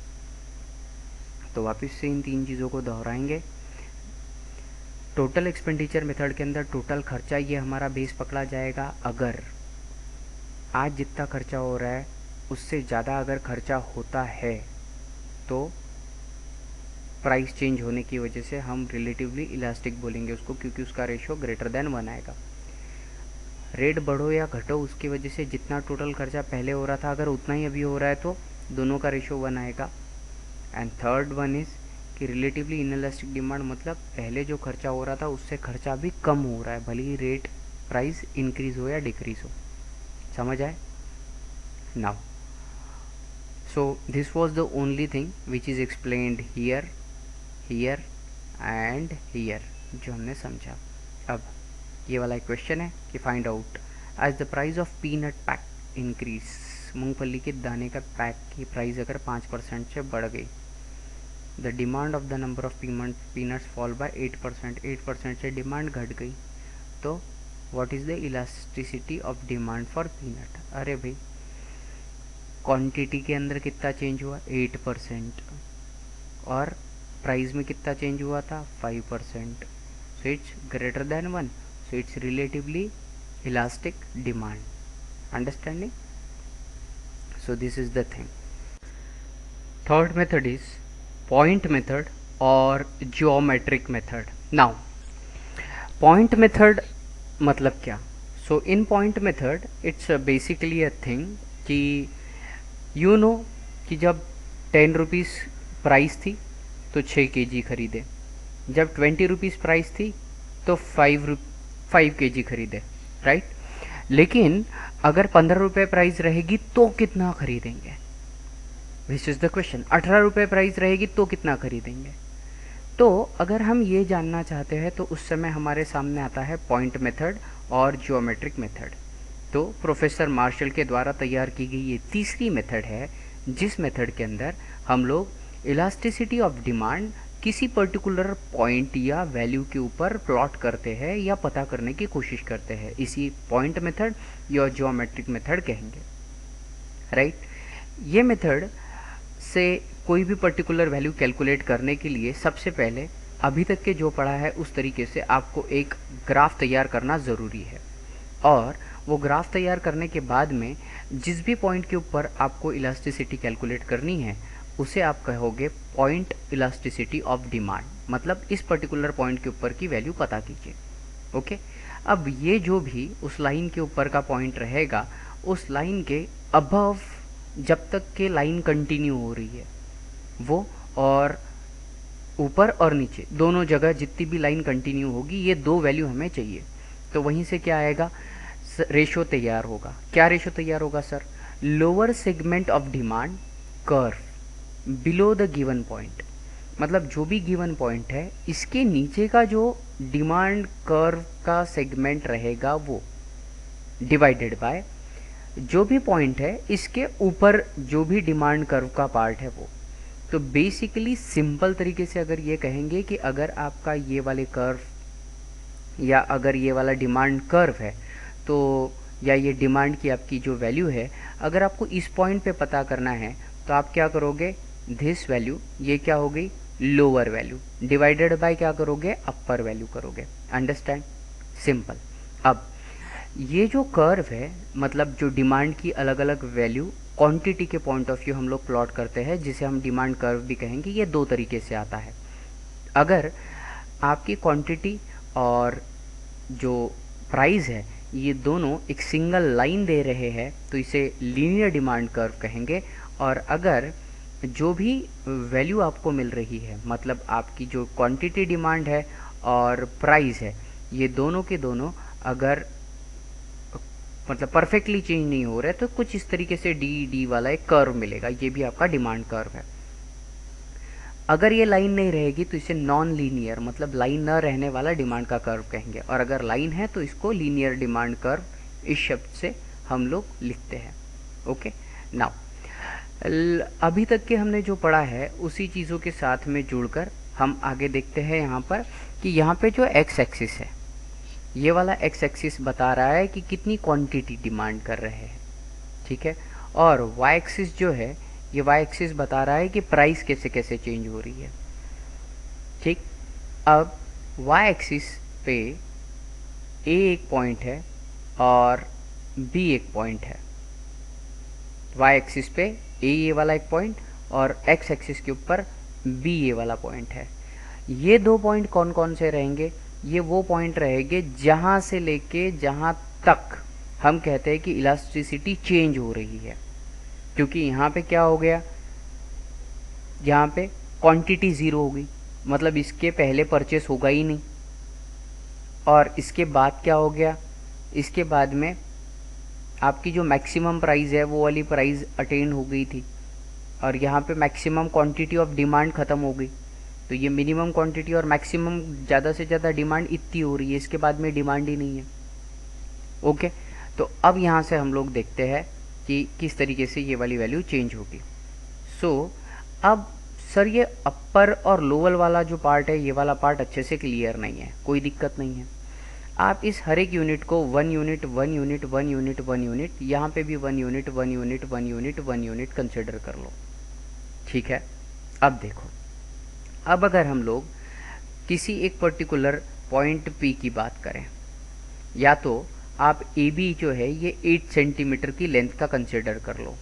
तो वापस से इन 3 चीज़ों को दोहराएंगे। टोटल एक्सपेंडिचर मेथड के अंदर टोटल खर्चा ये हमारा बेस पकड़ा जाएगा, अगर आज जितना खर्चा हो रहा है उससे ज़्यादा अगर खर्चा होता है तो प्राइस चेंज होने की वजह से हम रिलेटिवली इलास्टिक बोलेंगे उसको, क्योंकि उसका रेशो ग्रेटर देन 1 आएगा। रेट बढ़ो या घटो उसकी वजह से जितना टोटल खर्चा पहले हो रहा था अगर उतना ही अभी हो रहा है तो दोनों का रेशो 1 आएगा। एंड थर्ड वन इज़ कि रिलेटिवली इनइलास्टिक डिमांड मतलब पहले जो खर्चा हो रहा था उससे खर्चा भी कम हो रहा है, भले ही रेट प्राइस इंक्रीज़ हो या डिक्रीज़ हो। समझ आए now. So this was the only thing which is explained here, here and here, जो हमने समझा। अब ये वाला एक क्वेश्चन है कि find out as the price of peanut pack increase, मूंगफली के दाने का पैक की प्राइस अगर 5% से बढ़ गई, the demand of the number of peanuts fall bye 8%, 8% से डिमांड घट गई, तो what is the elasticity of demand for peanut. अरे भाई क्वांटिटी के अंदर कितना चेंज हुआ, 8%, और प्राइस में कितना चेंज हुआ था, 5%, so it's greater than 1, so it's relatively elastic demand. Understanding? So this is the thing. Third method is point method or geometric method. Now point method मतलब क्या? So in point method it's basically a thing कि you know कि जब 10 rupees price थी तो 6 kg खरीदे, जब 20 rupees price थी तो 5 kg खरीदे, राइट? लेकिन अगर 15 रुपये प्राइस रहेगी तो कितना खरीदेंगे? This is the question. 18 रुपये प्राइस रहेगी तो कितना खरीदेंगे? तो अगर हम ये जानना चाहते हैं तो उस समय हमारे सामने आता है पॉइंट मेथड और जियोमेट्रिक मेथड. तो प्रोफेसर मार्शल के द्वारा तैयार की गई ये तीसरी मेथड है, जिस मेथड के अंदर हम लोग इलास्टिसिटी ऑफ डिमांड किसी पर्टिकुलर पॉइंट या वैल्यू के ऊपर प्लॉट करते हैं या पता करने की कोशिश करते हैं. इसी पॉइंट मेथड या जियोमेट्रिक मेथड कहेंगे, राइट? ये मेथड से कोई भी पर्टिकुलर वैल्यू कैलकुलेट करने के लिए सबसे पहले अभी तक के जो पढ़ा है उस तरीके से आपको एक ग्राफ तैयार करना ज़रूरी है, और वो ग्राफ तैयार करने के बाद में जिस भी पॉइंट के ऊपर आपको इलास्टिसिटी कैलकुलेट करनी है उसे आप कहोगे पॉइंट इलास्टिसिटी ऑफ डिमांड. मतलब इस पर्टिकुलर पॉइंट के ऊपर की वैल्यू पता कीजिए. ओके, अब ये जो भी उस लाइन के ऊपर का पॉइंट रहेगा, उस लाइन के अबव जब तक के लाइन कंटिन्यू हो रही है वो, और ऊपर और नीचे दोनों जगह जितनी भी लाइन कंटिन्यू होगी, ये दो वैल्यू हमें चाहिए. तो वहीं से क्या आएगा, रेशो तैयार होगा. क्या रेशो तैयार होगा sir? Lower segment of demand curve below the given point. मतलब जो भी गिवन पॉइंट है इसके नीचे का जो डिमांड कर्व का सेगमेंट रहेगा वो डिवाइडेड बाय जो भी पॉइंट है इसके ऊपर जो भी डिमांड कर्व का पार्ट है वो. तो बेसिकली सिंपल तरीके से अगर ये कहेंगे कि अगर आपका ये वाले कर्व या अगर ये वाला डिमांड कर्व है तो, या ये डिमांड की आपकी जो वैल्यू है, अगर आपको इस पॉइंट पे पता करना है तो आप क्या करोगे, दिस वैल्यू, ये क्या हो गई लोअर वैल्यू, डिवाइडेड बाय क्या करोगे, अपर वैल्यू करोगे. अंडरस्टैंड? सिंपल. अब ये जो कर्व है, मतलब जो डिमांड की अलग अलग वैल्यू क्वांटिटी के पॉइंट ऑफ व्यू हम लोग प्लॉट करते हैं, जिसे हम डिमांड कर्व भी कहेंगे, ये दो तरीके से आता है. अगर आपकी क्वांटिटी और जो प्राइस है ये दोनों एक सिंगल लाइन दे रहे हैं तो इसे लीनियर डिमांड कर्व कहेंगे. और अगर जो भी वैल्यू आपको मिल रही है, मतलब आपकी जो क्वांटिटी डिमांड है और प्राइस है, ये दोनों के दोनों अगर मतलब परफेक्टली चेंज नहीं हो रहे तो कुछ इस तरीके से डी वाला एक कर्व मिलेगा, ये भी आपका डिमांड कर्व है. अगर ये लाइन नहीं रहेगी तो इसे नॉन लीनियर, मतलब लाइन न रहने वाला डिमांड का कर्व कहेंगे. और अगर लाइन है तो इसको लीनियर डिमांड कर्व इस शब्द से हम लोग लिखते हैं. ओके, नाउ अभी तक के हमने जो पढ़ा है उसी चीज़ों के साथ में जुड़कर हम आगे देखते हैं यहाँ पर कि यहाँ पे जो एक्स एक्सिस है, ये वाला एक्स एक्सिस बता रहा है कि कितनी क्वांटिटी डिमांड कर रहे हैं, ठीक है. और वाई एक्सिस जो है, ये वाई एक्सिस बता रहा है कि प्राइस कैसे कैसे चेंज हो रही है, ठीक. अब वाई एक्सिस पे ए एक पॉइंट है और बी एक पॉइंट है. वाई एक्सिस पे ए ये वाला एक पॉइंट और एक्स एक्सिस के ऊपर बी ये वाला पॉइंट है. ये दो पॉइंट कौन कौन से रहेंगे? ये वो पॉइंट रहेंगे जहाँ से लेके जहाँ तक हम कहते हैं कि इलास्टिसिटी चेंज हो रही है. क्योंकि यहाँ पे क्या हो गया, यहाँ पे क्वांटिटी ज़ीरो हो गई, मतलब इसके पहले परचेस होगा ही नहीं. और इसके बाद क्या हो गया, इसके बाद में आपकी जो मैक्सिमम प्राइस है वो वाली प्राइस अटेन हो गई थी, और यहाँ पे मैक्सिमम क्वांटिटी ऑफ डिमांड ख़त्म हो गई. तो ये मिनिमम क्वांटिटी और मैक्सिमम ज़्यादा से ज़्यादा डिमांड इतनी हो रही है, इसके बाद में डिमांड ही नहीं है. ओके, तो अब यहाँ से हम लोग देखते हैं कि किस तरीके से ये वाली वैल्यू चेंज होगी. सो अब सर ये अपर और लोअर वाला जो पार्ट है, ये वाला पार्ट अच्छे से क्लियर नहीं है, कोई दिक्कत नहीं है. आप इस हर एक यूनिट को 1 यूनिट 1 यूनिट 1 यूनिट 1 यूनिट, यहाँ पे भी 1 unit 1 unit 1 unit 1 unit consider कर लो, ठीक है. अब देखो, अब अगर हम लोग किसी एक पर्टिकुलर पॉइंट P की बात करें, या तो आप AB जो है ये 8 सेंटीमीटर की लेंथ का कंसिडर कर लो।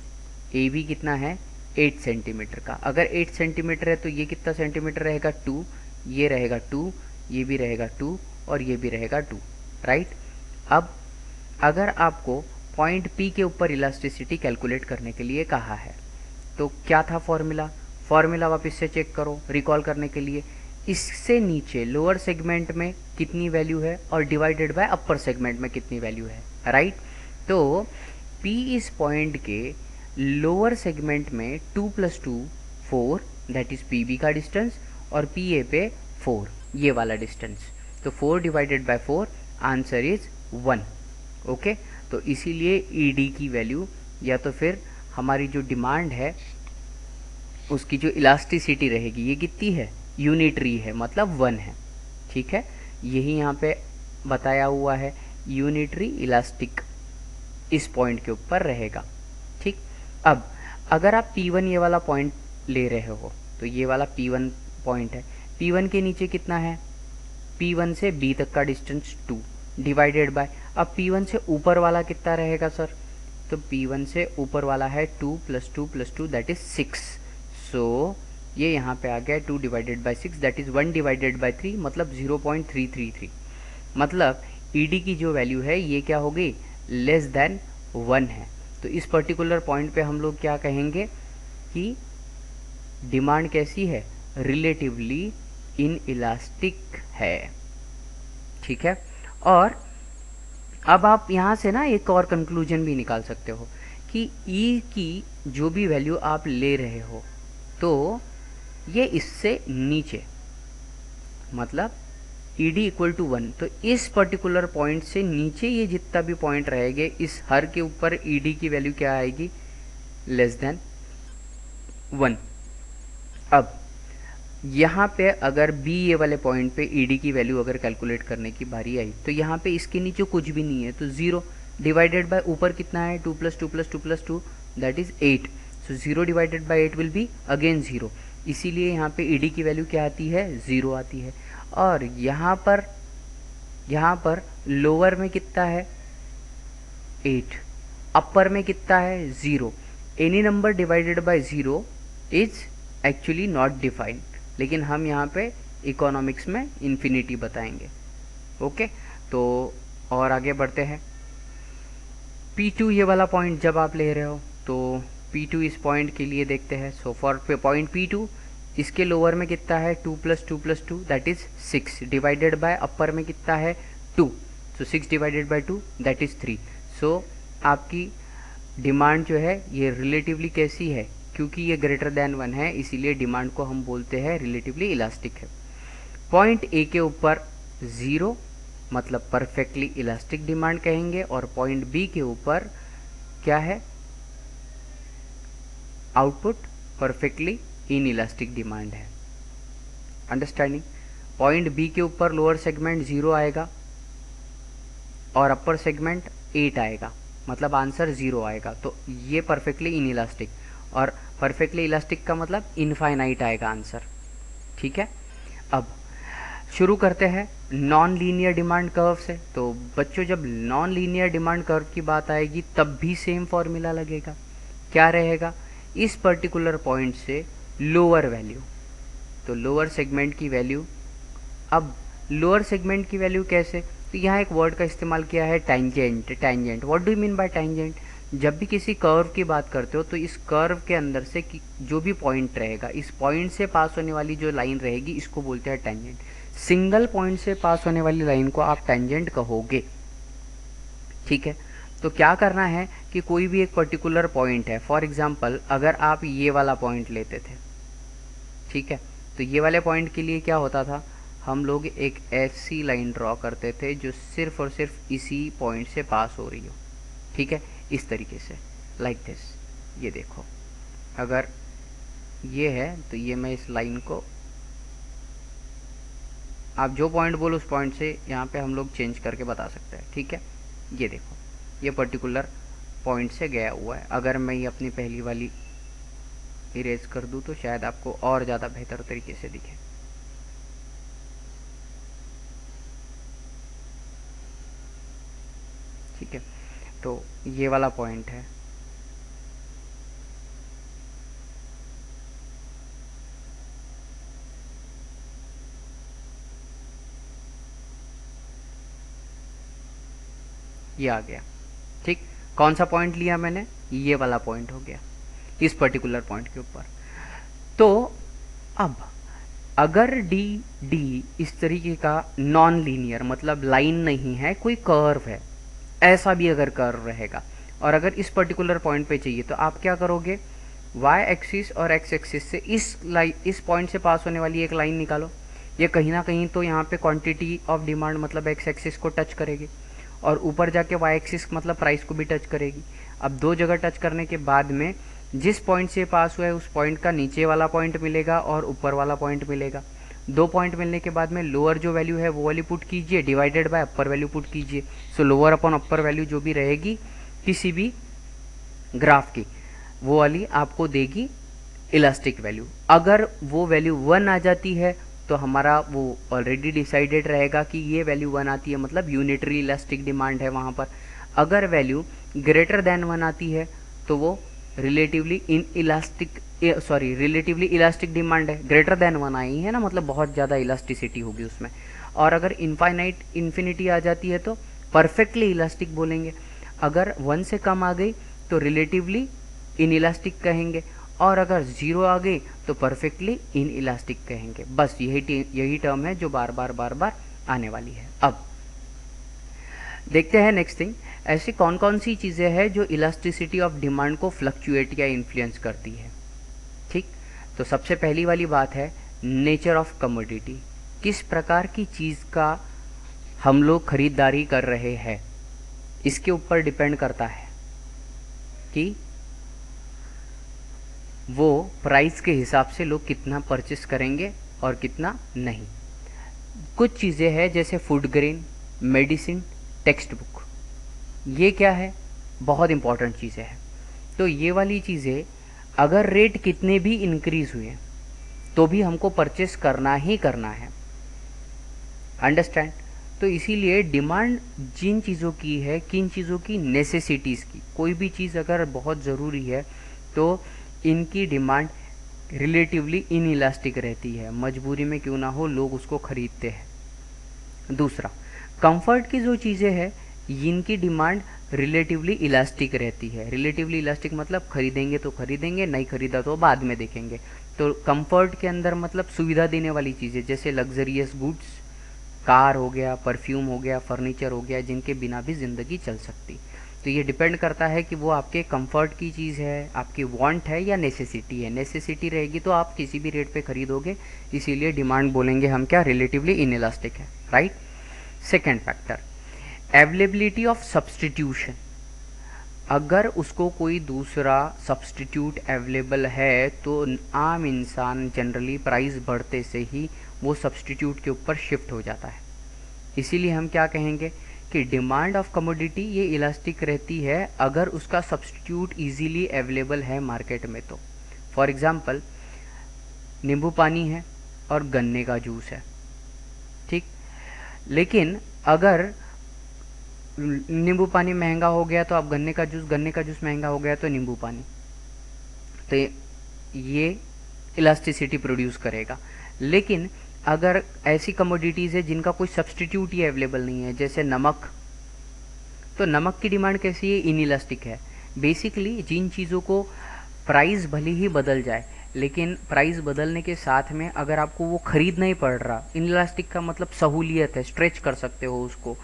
AB कितना है? 8 सेंटीमीटर का। अगर 8 सेंटीमीटर है तो ये कितना सेंटीमीटर रहेगा? 2, ये रहेगा 2, ये भी रहेगा 2 और ये भी रहेगा 2, राइट। अब अगर आपको पॉइंट P के ऊपर इलास्टिसिटी कैलकुलेट करने के लिए कहा है तो क्या था फॉर्मूला? फॉर्मूला वापस से चेक करो रिकॉल करने के लिए। इससे नीचे लोअर सेगमेंट में कितनी वैल्यू है और डिवाइडेड बाय अपर सेगमेंट में कितनी वैल्यू है, राइट। तो P इस पॉइंट के लोअर सेगमेंट में 2 + 2 4, दैट इज PB का डिस्टेंस, और PA पे 4, ये वाला डिस्टेंस। तो 4 divided by 4, answer is 1। Okay, तो इसीलिए ED की वैल्यू या तो फिर हमारी जो डिमांड है उसकी जो इलास्टिसिटी रहेगी ये कितनी है? यूनिटरी है, मतलब 1 है। ठीक है, यही यहाँ पे बताया हुआ है, यूनिटरी इलास्टिक इस पॉइंट के ऊपर रहेगा। ठीक, अब अगर आप P1 ये वाला पॉइंट ले रहे हो तो ये वाला P1 पॉइंट है। P1 के नीचे कितना है? P1 से B तक का डिस्टेंस 2 डिवाइडेड बाय, अब P1 से ऊपर वाला कितना रहेगा सर? तो P1 से ऊपर वाला है 2 + 2 + 2 दैट इज 6। सो ये यहाँ पे आ गया 2 divided by 6 that is 1 divided by 3, मतलब 0.333। मतलब ED की जो वैल्यू है ये क्या हो गई? लेस देन 1 है। तो इस पर्टिकुलर पॉइंट पे हम लोग क्या कहेंगे कि डिमांड कैसी है? रिलेटिवली इन इलास्टिक है। ठीक है, और अब आप यहाँ से ना एक और कंक्लूजन भी निकाल सकते हो कि E की जो भी वैल्यू आप ले रहे हो तो ये इससे नीचे, मतलब ED = 1, तो इस पर्टिकुलर पॉइंट से नीचे ये जितना भी पॉइंट रहेंगे इस हर के ऊपर ED की वैल्यू क्या आएगी? Less than 1। अब यहाँ पे अगर B ये वाले पॉइंट पे ED की वैल्यू अगर कैलकुलेट करने की बारी आई तो यहाँ पे इसके नीचे कुछ भी नहीं है तो 0 डिवाइडेड बाय ऊपर कितना है? 2 + 2 + 2 + 2 that is 8। So 0 divided by 8 will be again 0, इसीलिए यहाँ पे ED की वैल्यू क्या आती है? 0 आती है। और यहाँ पर लोअर में कितना है? 8, अपर में कितना है? 0। Any number divided by 0 is actually not defined, लेकिन हम यहाँ पे इकोनॉमिक्स में इन्फिनिटी बताएंगे। ओके, तो और आगे बढ़ते हैं। P2 ये वाला पॉइंट जब आप ले रहे हो तो P2 इस पॉइंट के लिए देखते हैं। सो फॉर पॉइंट P2 इसके लोअर में कितना है? 2 + 2 + 2 दैट इज 6 डिवाइडेड बाय अपर में कितना है? 2। सो 6 डिवाइडेड बाय 2 दैट इज 3। सो आपकी डिमांड जो है ये रिलेटिवली कैसी है? क्योंकि ये ग्रेटर देन 1 है इसीलिए डिमांड को हम बोलते हैं रिलेटिवली इलास्टिक है। पॉइंट A के ऊपर 0 मतलब परफेक्टली इलास्टिक डिमांड कहेंगे, और पॉइंट B के ऊपर क्या है? Output perfectly in elastic demand है। अंडरस्टैंडिंग? पॉइंट B के ऊपर लोअर सेगमेंट 0 आएगा और अपर सेगमेंट 8 आएगा, मतलब आंसर 0 आएगा। तो ये परफेक्टली इन इलास्टिक, और परफेक्टली इलास्टिक का मतलब इनफाइनाइट आएगा आंसर। ठीक है, अब शुरू करते हैं नॉन लीनियर डिमांड कर्व से। तो बच्चों जब नॉन लीनियर डिमांड कर्व की बात आएगी तब भी सेम फॉर्मूला लगेगा। क्या रहेगा? इस पर्टिकुलर पॉइंट से लोअर वैल्यू, तो लोअर सेगमेंट की वैल्यू। अब लोअर सेगमेंट की वैल्यू कैसे? तो यहाँ एक वर्ड का इस्तेमाल किया है tangent. Tangent, what do you mean by tangent? जब भी किसी कर्व की बात करते हो तो इस कर्व के अंदर से जो भी पॉइंट रहेगा, इस पॉइंट से पास होने वाली जो लाइन रहेगी इसको बोलते हैं टैंजेंट। सिंगल पॉइंट से पास होने वाली लाइन को आप टैंजेंट कहोगे। ठीक है, तो क्या करना है कि कोई भी एक पर्टिकुलर पॉइंट है, फॉर एग्जांपल अगर आप ये वाला पॉइंट लेते थे, ठीक है, तो ये वाले पॉइंट के लिए क्या होता था? हम लोग एक ऐसी लाइन ड्रॉ करते थे जो सिर्फ और सिर्फ इसी पॉइंट से पास हो रही हो। ठीक है, इस तरीके से, लाइक दिस। ये देखो, अगर ये है तो ये मैं इस लाइन को, आप जो पॉइंट बोलो उस पॉइंट से यहाँ पे हम लोग चेंज करके बता सकते हैं। ठीक है, ये देखो, ये पर्टिकुलर पॉइंट से गया हुआ है। अगर मैं ये अपनी पहली वाली इरेज कर दूँ तो शायद आपको और ज़्यादा बेहतर तरीके से दिखे। ठीक है, तो ये वाला पॉइंट है। ये आ गया। ठीक, कौन सा पॉइंट लिया मैंने, ये वाला पॉइंट हो गया इस पर्टिकुलर पॉइंट के ऊपर। तो अब अगर डी डी इस तरीके का नॉन लीनियर, मतलब लाइन नहीं है, कोई कर्व है, ऐसा भी अगर कर्व रहेगा, और अगर इस पर्टिकुलर पॉइंट पे चाहिए, तो आप क्या करोगे, वाई एक्सिस और एक्स एक्सिस से इस पॉइंट से पास होने वाली एक लाइन निकालो। ये कहीं ना कहीं तो यहाँ पे क्वांटिटी ऑफ डिमांड मतलब एक्स एक्सिस को टच करेगी, और ऊपर जाके वाई एक्सिस मतलब प्राइस को भी टच करेगी। अब दो जगह टच करने के बाद में जिस पॉइंट से पास हुआ है उस पॉइंट का नीचे वाला पॉइंट मिलेगा और ऊपर वाला पॉइंट मिलेगा। दो पॉइंट मिलने के बाद में लोअर जो वैल्यू है वो वाली पुट कीजिए, divided by upper value put कीजिए। So lower upon upper value जो भी रहेगी किसी भी ग्राफ की, वो वाली आपको देगी इलास्टिक वैल्यू। अगर वो वैल्यू 1 आ जाती है तो हमारा वो ऑलरेडी डिसाइडेड रहेगा कि ये वैल्यू 1 आती है, मतलब यूनिटरी इलास्टिक डिमांड है वहाँ पर। अगर वैल्यू ग्रेटर देन 1 आती है तो वो रिलेटिवली रिलेटिवली इलास्टिक डिमांड है। ग्रेटर देन 1 आई है ना, मतलब बहुत ज़्यादा इलास्टिसिटी होगी उसमें। और अगर इन्फिनिटी आ जाती है तो परफेक्टली इलास्टिक बोलेंगे। अगर 1 से कम आ गई तो रिलेटिवली इन इलास्टिक कहेंगे, और अगर 0 आ गई तो परफेक्टली इन इलास्टिक कहेंगे। बस यही टर्म है जो बार बार आने वाली है। अब देखते हैं नेक्स्ट थिंग, ऐसी कौन कौन सी चीज़ें हैं जो इलास्टिसिटी ऑफ डिमांड को फ्लक्चुएट या इन्फ्लुएंस करती है। ठीक, तो सबसे पहली वाली बात है नेचर ऑफ कमोडिटी। किस प्रकार की चीज़ का हम लोग खरीदारी कर रहे हैं, इसके ऊपर डिपेंड करता है कि वो प्राइस के हिसाब से लोग कितना परचेस करेंगे और कितना नहीं। कुछ चीज़ें हैं जैसे food grain, medicine, text book, ये क्या है, बहुत इंपॉर्टेंट चीज़ें हैं। तो ये वाली चीज़ें अगर रेट कितने भी इंक्रीज हुए तो भी हमको परचेस करना ही करना है। अंडरस्टैंड। तो इसीलिए डिमांड जिन चीज़ों की है, किन चीज़ों की, नेसेसिटीज़ की। कोई भी चीज़ अगर बहुत ज़रूरी है तो इनकी डिमांड रिलेटिवली इनइलास्टिक रहती है, मजबूरी में क्यों ना हो लोग उसको खरीदते हैं। दूसरा, कंफर्ट की जो चीज़ें हैं इनकी डिमांड रिलेटिवली इलास्टिक रहती है। रिलेटिवली इलास्टिक मतलब खरीदेंगे तो खरीदेंगे, नहीं खरीदा तो बाद में देखेंगे। तो कंफर्ट के अंदर मतलब सुविधा देने वाली चीज़ें जैसे लग्जरियस गुड्स, कार हो गया, परफ्यूम हो गया, फर्नीचर हो गया, जिनके बिना भी ज़िंदगी चल सकती। तो ये डिपेंड करता है कि वो आपके कंफर्ट की चीज़ है, आपकी वांट है या नेसेसिटी है। नेसेसिटी रहेगी तो आप किसी भी रेट पे खरीदोगे, इसीलिए डिमांड बोलेंगे हम क्या, रिलेटिवली इनइलास्टिक है, right. Second factor, availability of substitution. अगर उसको कोई दूसरा सब्सटीट्यूट अवेलेबल है तो आम इंसान जनरली प्राइस बढ़ते से ही वो सब्सटीट्यूट के ऊपर शिफ्ट हो जाता है। इसीलिए हम क्या कहेंगे कि डिमांड ऑफ कमोडिटी ये इलास्टिक रहती है अगर उसका सब्सटीट्यूट इजीली अवेलेबल है मार्केट में। तो फॉर एग्जांपल नींबू पानी है और गन्ने का जूस है, ठीक, लेकिन अगर नींबू पानी महंगा हो गया तो अब गन्ने का जूस महंगा हो गया तो नींबू पानी, तो ये इलास्टिसिटी प्रोड्यूस करेगा। लेकिन अगर ऐसी कमोडिटीज़ है जिनका कोई सब्सटीट्यूट ही अवेलेबल नहीं है, जैसे नमक, तो नमक की डिमांड कैसी है, इनइलास्टिक है। बेसिकली जिन चीज़ों को प्राइस भले ही बदल जाए, लेकिन प्राइस बदलने के साथ में अगर आपको वो खरीदना ही पड़ रहा, इनइलास्टिक का मतलब सहूलियत है, स्ट्रेच कर सकते हो उसको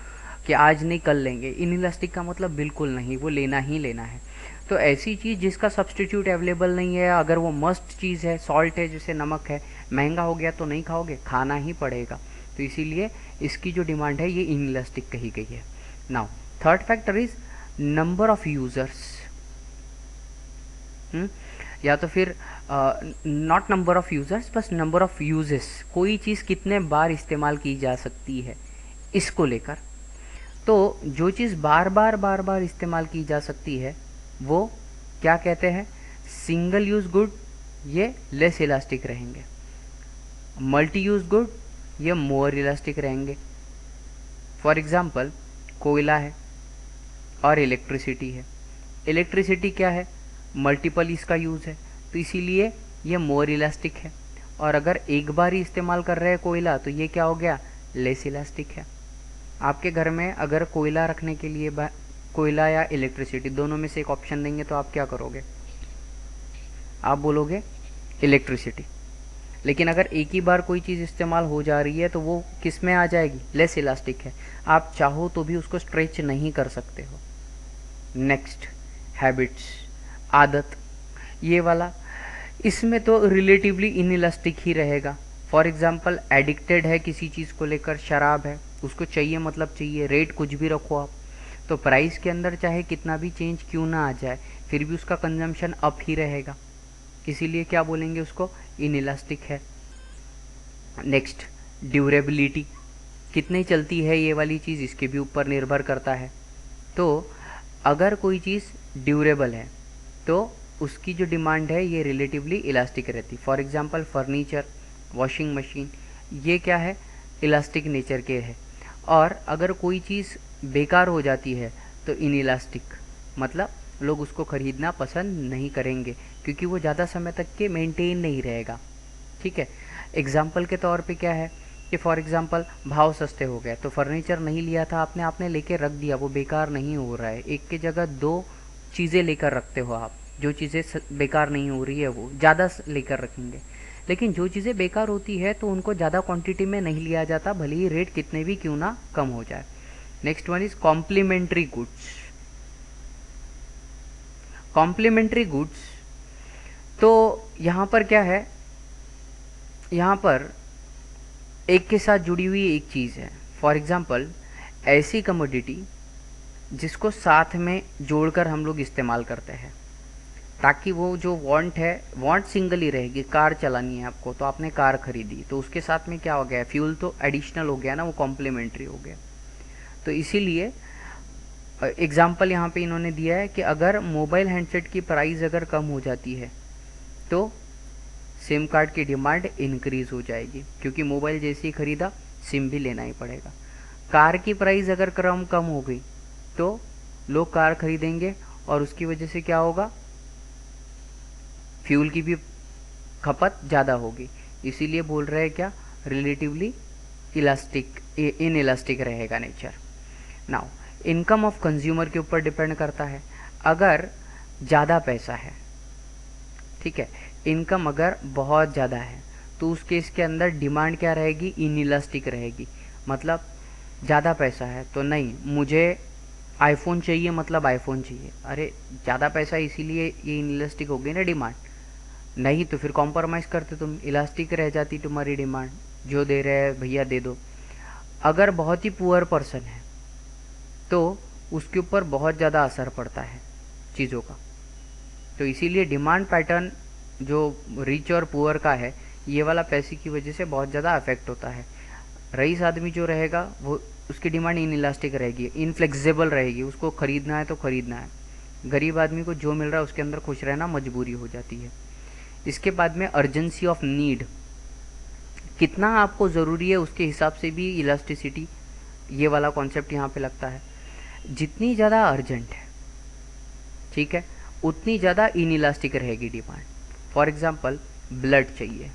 कि आज नहीं कल लेंगे। इनइलास्टिक का मतलब बिल्कुल नहीं, वो लेना ही लेना है। तो ऐसी चीज़ जिसका सब्सटीट्यूट अवेलेबल नहीं है, अगर वो मस्ट चीज़ है, सॉल्ट है जैसे नमक है, महंगा हो गया तो नहीं खाओगे, खाना ही पड़ेगा। तो इसीलिए इसकी जो डिमांड है ये इनइलास्टिक कही गई है। Now third factor is number of users, या तो फिर नॉट नंबर ऑफ यूजर्स बस नंबर ऑफ यूजेस, कोई चीज़ कितने बार इस्तेमाल की जा सकती है इसको लेकर। तो जो चीज़ बार बार इस्तेमाल की जा सकती है वो क्या कहते हैं, सिंगल यूज गुड, ये लेस इलास्टिक रहेंगे। मल्टी यूज गुड ये मोर इलास्टिक रहेंगे। फॉर एग्जांपल कोयला है, और इलेक्ट्रिसिटी है। इलेक्ट्रिसिटी क्या है, मल्टीपल इसका यूज़ है, तो इसीलिए ये मोर इलास्टिक है। और अगर एक बार ही इस्तेमाल कर रहे हैं कोयला तो ये क्या हो गया, लेस इलास्टिक है। आपके घर में अगर कोयला रखने के लिए कोयला या इलेक्ट्रिसिटी दोनों में से एक ऑप्शन देंगे तो आप क्या करोगे, आप बोलोगे इलेक्ट्रिसिटी। लेकिन अगर एक ही बार कोई चीज़ इस्तेमाल हो जा रही है तो वो किस में आ जाएगी, लेस इलास्टिक है। आप चाहो तो भी उसको स्ट्रेच नहीं कर सकते हो। नेक्स्ट, हैबिट्स, आदत, ये वाला, इसमें तो रिलेटिवली इनइलास्टिक ही रहेगा। फॉर एग्जाम्पल एडिक्टेड है किसी चीज़ को लेकर, शराब है, उसको चाहिए मतलब चाहिए, रेट कुछ भी रखो आप, तो प्राइस के अंदर चाहे कितना भी चेंज क्यों ना आ जाए फिर भी उसका कंजम्पशन अप ही रहेगा, इसीलिए क्या बोलेंगे उसको, इनइलास्टिक है। नेक्स्ट, ड्यूरेबिलिटी, कितनी चलती है ये वाली चीज़ इसके भी ऊपर निर्भर करता है। तो अगर कोई चीज़ ड्यूरेबल है तो उसकी जो डिमांड है ये रिलेटिवली इलास्टिक रहती। For example furniture, washing machine, ये क्या है, इलास्टिक नेचर के है। और अगर कोई चीज़ बेकार हो जाती है तो इनइलास्टिक, मतलब लोग उसको ख़रीदना पसंद नहीं करेंगे क्योंकि वो ज़्यादा समय तक के मेंटेन नहीं रहेगा। ठीक है, एग्जाम्पल के तौर पे क्या है कि फॉर एग्जांपल भाव सस्ते हो गए तो फर्नीचर नहीं लिया था आपने, आपने लेके रख दिया, वो बेकार नहीं हो रहा है। एक की जगह दो चीज़ें लेकर रखते हो आप, जो चीज़ें बेकार नहीं हो रही है वो ज़्यादा लेकर रखेंगे। लेकिन जो चीज़ें बेकार होती है तो उनको ज़्यादा क्वांटिटी में नहीं लिया जाता, भले ही रेट कितने भी क्यों ना कम हो जाए। Next one is complementary goods. Complementary goods, तो यहाँ पर क्या है, यहाँ पर एक के साथ जुड़ी हुई एक चीज़ है। फॉर एग्जांपल ऐसी कमोडिटी जिसको साथ में जोड़कर हम लोग इस्तेमाल करते हैं ताकि वो जो वांट है, वांट सिंगल ही रहेगी, कार चलानी है आपको तो आपने कार खरीदी तो उसके साथ में क्या हो गया, फ्यूल तो एडिशनल हो गया ना, वो कॉम्प्लीमेंट्री हो गया। तो इसीलिए एग्जाम्पल यहाँ पे इन्होंने दिया है कि अगर मोबाइल हैंडसेट की प्राइस अगर कम हो जाती है तो सिम कार्ड की डिमांड इंक्रीज़ हो जाएगी क्योंकि मोबाइल जैसे ही खरीदा सिम भी लेना ही पड़ेगा। कार की प्राइस अगर कम हो गई तो लोग कार खरीदेंगे और उसकी वजह से क्या होगा, फ्यूल की भी खपत ज़्यादा होगी। इसीलिए बोल रहे हैं क्या, रिलेटिवली इलास्टिक, इन इलास्टिक रहेगा nature. Now income of consumer के ऊपर डिपेंड करता है। अगर ज़्यादा पैसा है, ठीक है, इनकम अगर बहुत ज़्यादा है तो उस केस के अंदर डिमांड क्या रहेगी, इनइलास्टिक रहेगी। मतलब ज़्यादा पैसा है तो नहीं, मुझे आईफोन चाहिए मतलब आईफोन चाहिए, अरे ज़्यादा पैसा इसीलिए ये इनइलास्टिक हो गई ना डिमांड। नहीं तो फिर कॉम्प्रोमाइज़ करते तुम, इलास्टिक रह जाती तुम्हारी डिमांड, जो दे रहे हैं भैया दे दो। अगर बहुत ही पुअर पर्सन है तो उसके ऊपर बहुत ज़्यादा असर पड़ता है चीज़ों का, तो इसीलिए डिमांड पैटर्न जो रिच और पुअर का है ये वाला पैसे की वजह से बहुत ज़्यादा अफेक्ट होता है। रईस आदमी जो रहेगा वो, उसकी डिमांड इनइलास्टिक रहेगी, इनफ्लेक्सिबल रहेगी, उसको ख़रीदना है तो ख़रीदना है। गरीब आदमी को जो मिल रहा है उसके अंदर खुश रहना मजबूरी हो जाती है। इसके बाद में अर्जेंसी ऑफ नीड, कितना आपको ज़रूरी है उसके हिसाब से भी इलास्टिसिटी, ये वाला कॉन्सेप्ट यहाँ पे लगता है। जितनी ज़्यादा अर्जेंट है, ठीक है, उतनी ज़्यादा इनइलास्टिक रहेगी डिमांड। फॉर एग्जांपल ब्लड चाहिए